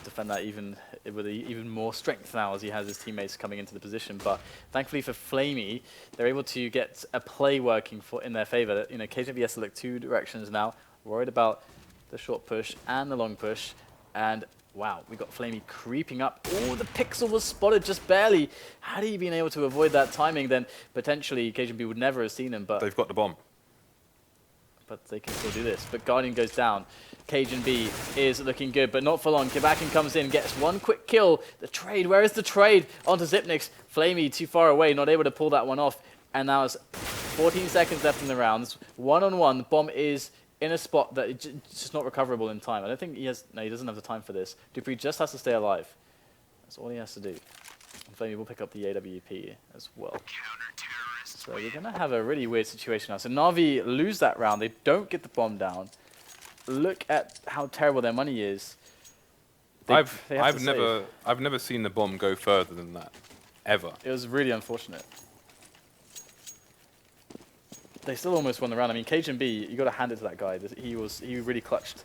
Speaker 1: defend that even with even more strength now as he has his teammates coming into the position. But thankfully for flamie, they're able to get a play working in their favor. You know, cajunb has to look two directions now, worried about the short push and the long push. And wow, we got flamie creeping up. Oh, the pixel was spotted just barely. Had he been able to avoid that timing, then potentially cajunb would never have seen him. But
Speaker 2: they've got the bomb.
Speaker 1: But they can still do this. But Guardian goes down. cajunb is looking good, but not for long. Kebakin comes in, gets one quick kill. The trade, where is the trade? Onto Xyp9x. flamie too far away, not able to pull that one off. And now it's 14 seconds left in the rounds. 1-on-1, the bomb is in a spot that it's just not recoverable in time. I don't think he has, no, he doesn't have the time for this. dupreeh just has to stay alive. That's all he has to do. And flamie will pick up the AWP as well. So we're going to have a really weird situation now. So NaVi lose that round. They don't get the bomb down. Look at how terrible their money is.
Speaker 2: I've never seen the bomb go further than that, ever.
Speaker 1: It was really unfortunate. They still almost won the round. I mean, cajunb, you got to hand it to that guy. He really clutched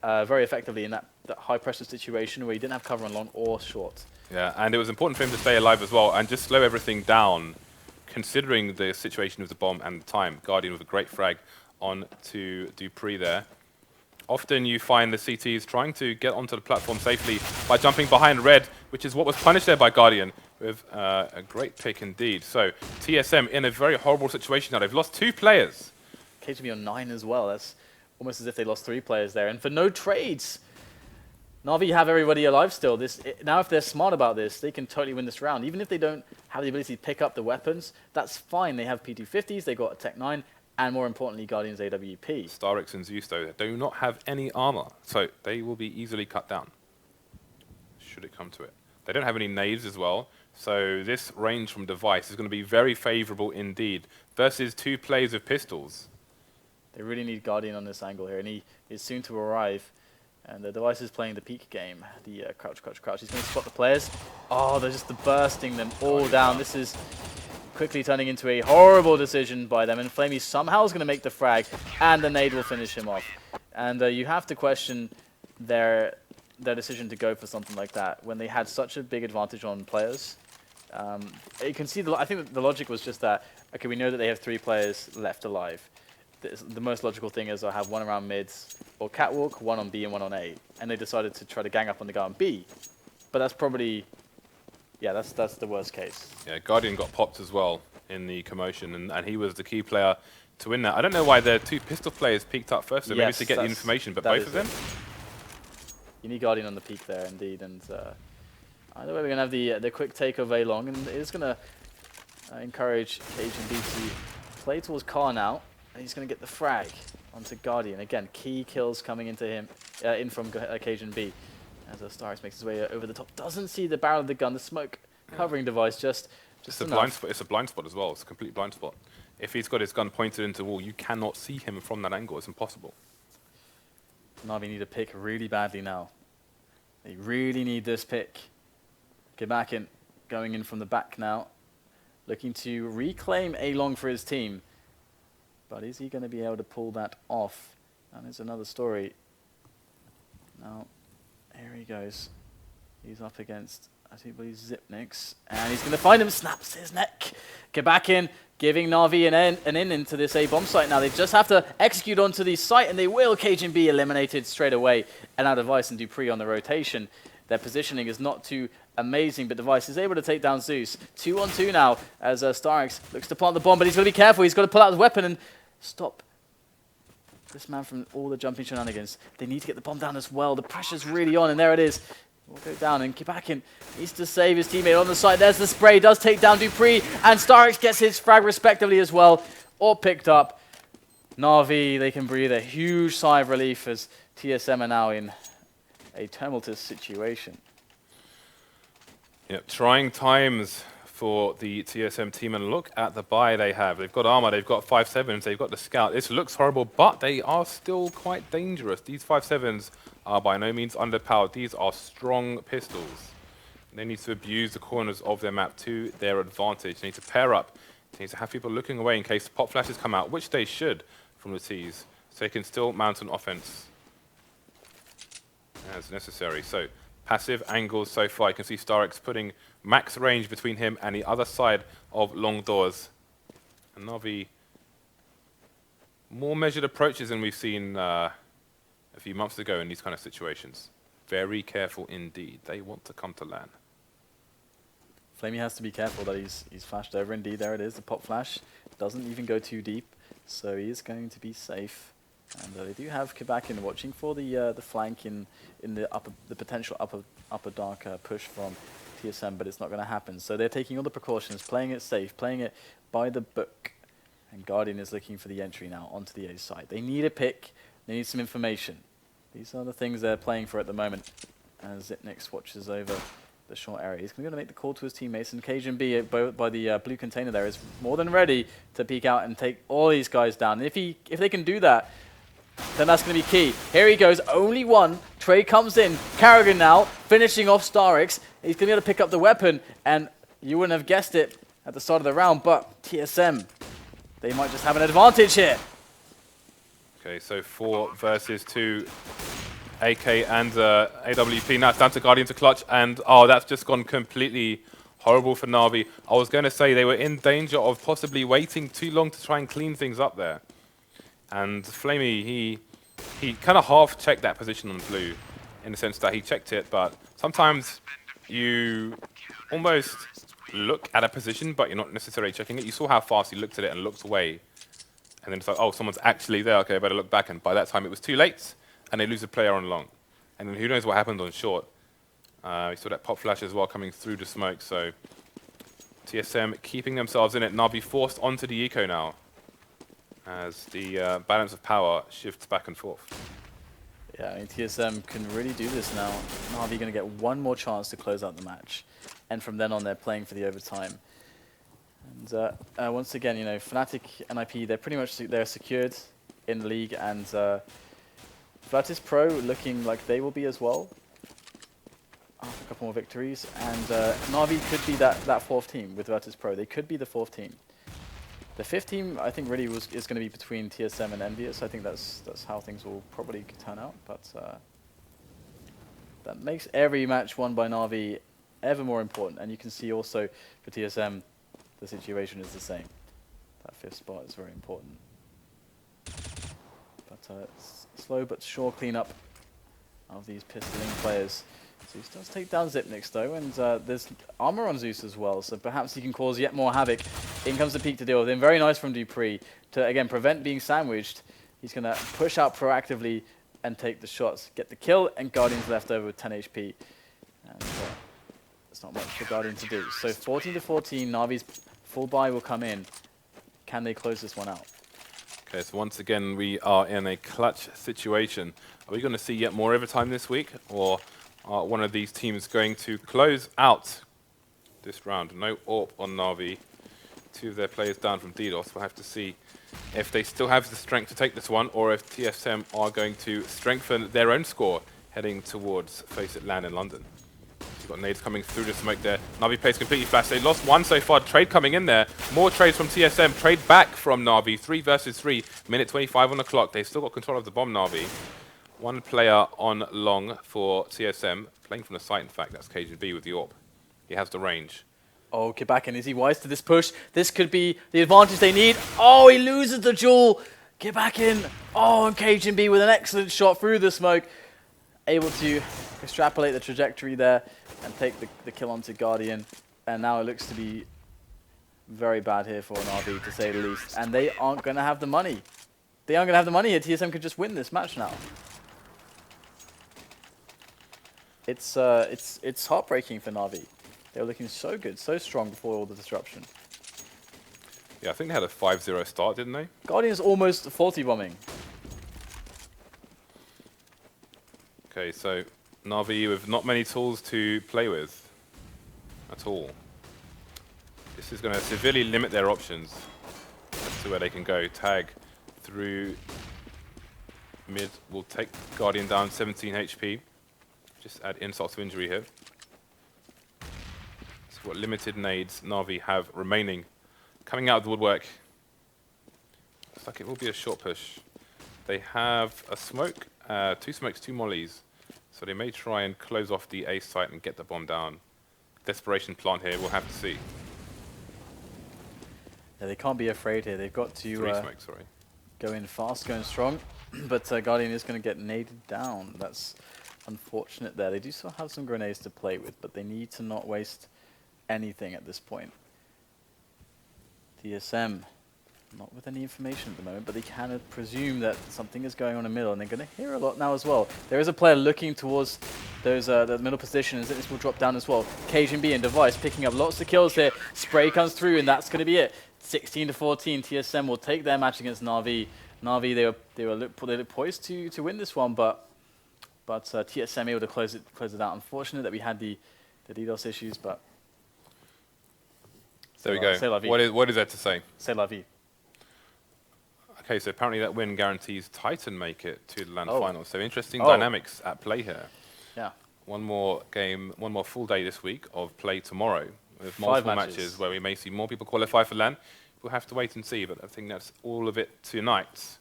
Speaker 1: very effectively in that high pressure situation where he didn't have cover on long or short.
Speaker 2: Yeah, and it was important for him to stay alive as well and just slow everything down, considering the situation of the bomb and the time. Guardian with a great frag on to dupreeh there. Often you find the CTs trying to get onto the platform safely by jumping behind red, which is what was punished there by Guardian with a great pick indeed. So TSM in a very horrible situation now. They've lost 2 players.
Speaker 1: cajunb on 9 as well. That's almost as if they lost 3 players there. And for no trades, NaVi have everybody alive still. Now if they're smart about this, they can totally win this round. Even if they don't have the ability to pick up the weapons, that's fine. They have P250s, they got a Tech 9, and more importantly, Guardian's AWP.
Speaker 2: Starix and Zeus, though, do not have any armor, so they will be easily cut down, should it come to it. They don't have any nades as well, so this range from Device is going to be very favorable indeed, versus 2 players with pistols.
Speaker 1: They really need Guardian on this angle here, and he is soon to arrive. And the Device is playing the peak game, the crouch, crouch, crouch. He's going to spot the players. Oh, they're just bursting them all down. This is quickly turning into a horrible decision by them. And flamie somehow is going to make the frag, and the nade will finish him off. And you have to question their decision to go for something like that when they had such a big advantage on players. You can see, I think the logic was just that, okay, we know that they have 3 players left alive. The most logical thing is I have 1 around mids or catwalk, 1 on B and 1 on A. And they decided to try to gang up on the guy on B. But that's probably, yeah, that's the worst case.
Speaker 2: Yeah, Guardian got popped as well in the commotion, and he was the key player to win that. I don't know why the 2 pistol players peeked up first, so maybe to get the information, but both of them?
Speaker 1: You need Guardian on the peak there, indeed. And either way, we're going to have the quick take of A long, and it is going to encourage cajunb to play towards Car now. And he's going to get the frag onto Guardian. Again, key kills coming into him, in from cajunb. As Starix makes his way over the top. Doesn't see the barrel of the gun, the smoke covering device, just
Speaker 2: it's a blind spot. It's a blind spot as well. It's a complete blind spot. If he's got his gun pointed into the wall, you cannot see him from that angle. It's impossible.
Speaker 1: NaVi need a pick really badly now. They really need this pick. Kebakin going in from the back now. Looking to reclaim A long for his team. But is he going to be able to pull that off? That is another story. Now, here he goes. He's up against, I think, Xyp9x. And he's going to find him, snaps his neck. Kebakin giving NaVi an in into this A bomb site now. They just have to execute onto the site, and they will. cajunb eliminated straight away. And now Device and dupreeh on the rotation. Their positioning is not too amazing, but Device is able to take down Zeus. 2-on-2 now as Starix looks to plant the bomb, but he's got to be careful. He's got to pull out his weapon and stop this man from all the jumping shenanigans. They need to get the bomb down as well. The pressure's really on, and there it is. We'll go down, and Kebakin needs to save his teammate on the side. There's the spray, does take down dupreeh, and Starix gets his frag respectively as well, all picked up. NaVi, they can breathe a huge sigh of relief as TSM are now in a tumultuous situation.
Speaker 2: Yep, trying times for the TSM team, and look at the buy they have. They've got armor, they've got 5.7s, they've got the scout. This looks horrible, but they are still quite dangerous. These 5.7s are by no means underpowered. These are strong pistols. They need to abuse the corners of their map to their advantage. They need to pair up. They need to have people looking away in case pop flashes come out, which they should from the T's, so they can still mount an offense as necessary. So passive angles so far. You can see StarX putting max range between him and the other side of long doors. And NaVi, more measured approaches than we've seen a few months ago in these kind of situations. Very careful indeed. They want to come to LAN.
Speaker 1: flamie has to be careful that he's flashed over. Indeed, there it is. The pop flash doesn't even go too deep, so he is going to be safe. And they do have Kabakin watching for the flank in the potential upper dark push from TSM, but it's not going to happen. So they're taking all the precautions, playing it safe, playing it by the book. And Guardian is looking for the entry now onto the A side. They need a pick. They need some information. These are the things they're playing for at the moment. As Zipnix watches over the short area, he's going to make the call to his teammates, and cajunb by the blue container there is more than ready to peek out and take all these guys down. And if they can do that, then that's going to be key. Here he goes, only one. Trey comes in. karrigan now, finishing off StarX. He's going to be able to pick up the weapon, and you wouldn't have guessed it at the start of the round, but TSM, they might just have an advantage here.
Speaker 2: Okay, so 4 versus 2. AK and AWP. Now it's down to Guardian to clutch, and oh, that's just gone completely horrible for NaVi. I was going to say they were in danger of possibly waiting too long to try and clean things up there. And flamie, he kind of half-checked that position on blue, in the sense that he checked it, but sometimes you almost look at a position, but you're not necessarily checking it. You saw how fast he looked at it and looked away. And then it's like, oh, someone's actually there. Okay, I better look back. And by that time, it was too late, and they lose a player on long. And then who knows what happened on short. We saw that pop flash as well coming through the smoke. So TSM keeping themselves in it. NaVi forced onto the eco now, as the balance of power shifts back and forth.
Speaker 1: Yeah, I mean, TSM can really do this now. NaVi going to get one more chance to close out the match. And from then on, they're playing for the overtime. And once again, you know, Fnatic and IP, they're pretty much they're secured in the league. And Virtus.pro looking like they will be as well. After a couple more victories. And NaVi could be that fourth team with Virtus.pro. They could be the fourth team. The fifth team, I think, really is going to be between TSM and Envious. I think that's how things will probably turn out. But that makes every match won by NaVi ever more important. And you can see also for TSM, the situation is the same. That fifth spot is very important. But slow but sure cleanup of these pistoling players. Zeus does take down Zipnix though, and there's armor on Zeus as well, so perhaps he can cause yet more havoc. In comes the peak to deal with him. Very nice from dupreeh to, again, prevent being sandwiched. He's going to push out proactively and take the shots, get the kill, and Guardian's left over with 10 HP. And there's not much for Guardian to do. So 14 to 14, NaVi's full buy will come in. Can they close this one out?
Speaker 2: Okay, so once again, we are in a clutch situation. Are we going to see yet more overtime this week, or are one of these teams going to close out this round? No AWP on NaVi. 2 of their players down from DDoS. We'll have to see if they still have the strength to take this one, or if TSM are going to strengthen their own score heading towards FACEIT LAN in London. You've got nades coming through the smoke there. NaVi plays completely flash. They lost one so far. Trade coming in there. More trades from TSM. Trade back from NaVi. 3 versus 3. Minute 25 on the clock. They've still got control of the bomb, NaVi. One player on long for TSM. Playing from the site, in fact. That's cajunb with the AWP. He has the range.
Speaker 1: Oh, Kabakin, is he wise to this push? This could be the advantage they need. Oh, he loses the duel. Kabakin. Oh, and cajunb with an excellent shot through the smoke. Able to extrapolate the trajectory there and take the kill onto Guardian. And now it looks to be very bad here for NaVi, to say the least. And they aren't going to have the money. They aren't going to have the money here. TSM could just win this match now. It's heartbreaking for NaVi. They were looking so good, so strong before all the disruption.
Speaker 2: Yeah, I think they had a 5-0 start, didn't they?
Speaker 1: Guardian's almost 40 bombing.
Speaker 2: Okay, so NaVi with not many tools to play with at all. This is going to severely limit their options as to where they can go. Tag through Mid will take Guardian down 17 HP. Just add insult to injury here. So what limited nades NaVi have remaining. Coming out of the woodwork. Looks like it will be a short push. They have a smoke, 2 smokes, 2 mollies. So they may try and close off the A site and get the bomb down. Desperation plant here, we'll have to see.
Speaker 1: Yeah, they can't be afraid here. They've got to
Speaker 2: 3 smokes, sorry.
Speaker 1: go in fast, go in strong. But Guardian is going to get naded down. That's unfortunate there. They do still have some grenades to play with, but they need to not waste anything at this point. TSM, not with any information at the moment, but they can presume that something is going on in the middle, and they're going to hear a lot now as well. There is a player looking towards those the middle position, and this will drop down as well. cajunb and Device picking up lots of kills here. Spray comes through, and that's going to be it. 16 to 14. TSM will take their match against NaVi. NaVi, they were poised to win this one, but TSM able to close it out. Unfortunate that we had the DDoS issues, but
Speaker 2: there we go. What is that to say?
Speaker 1: C'est la vie.
Speaker 2: Okay, so apparently that win guarantees Titan make it to the LAN finals. So interesting dynamics at play here.
Speaker 1: Yeah.
Speaker 2: One more game, one more full day this week of play tomorrow. With multiple matches where we may see more people qualify for LAN. We'll have to wait and see, but I think that's all of it tonight.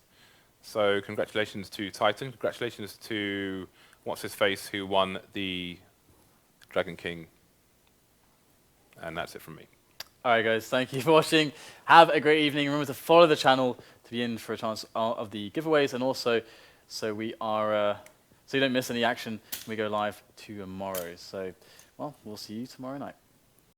Speaker 2: So congratulations to Titan. Congratulations to What's-His-Face, who won the Dragon King. And that's it from me.
Speaker 1: All right, guys. Thank you for watching. Have a great evening. Remember to follow the channel to be in for a chance of the giveaways, and also so we are so you don't miss any action when we go live tomorrow. So, well, we'll see you tomorrow night.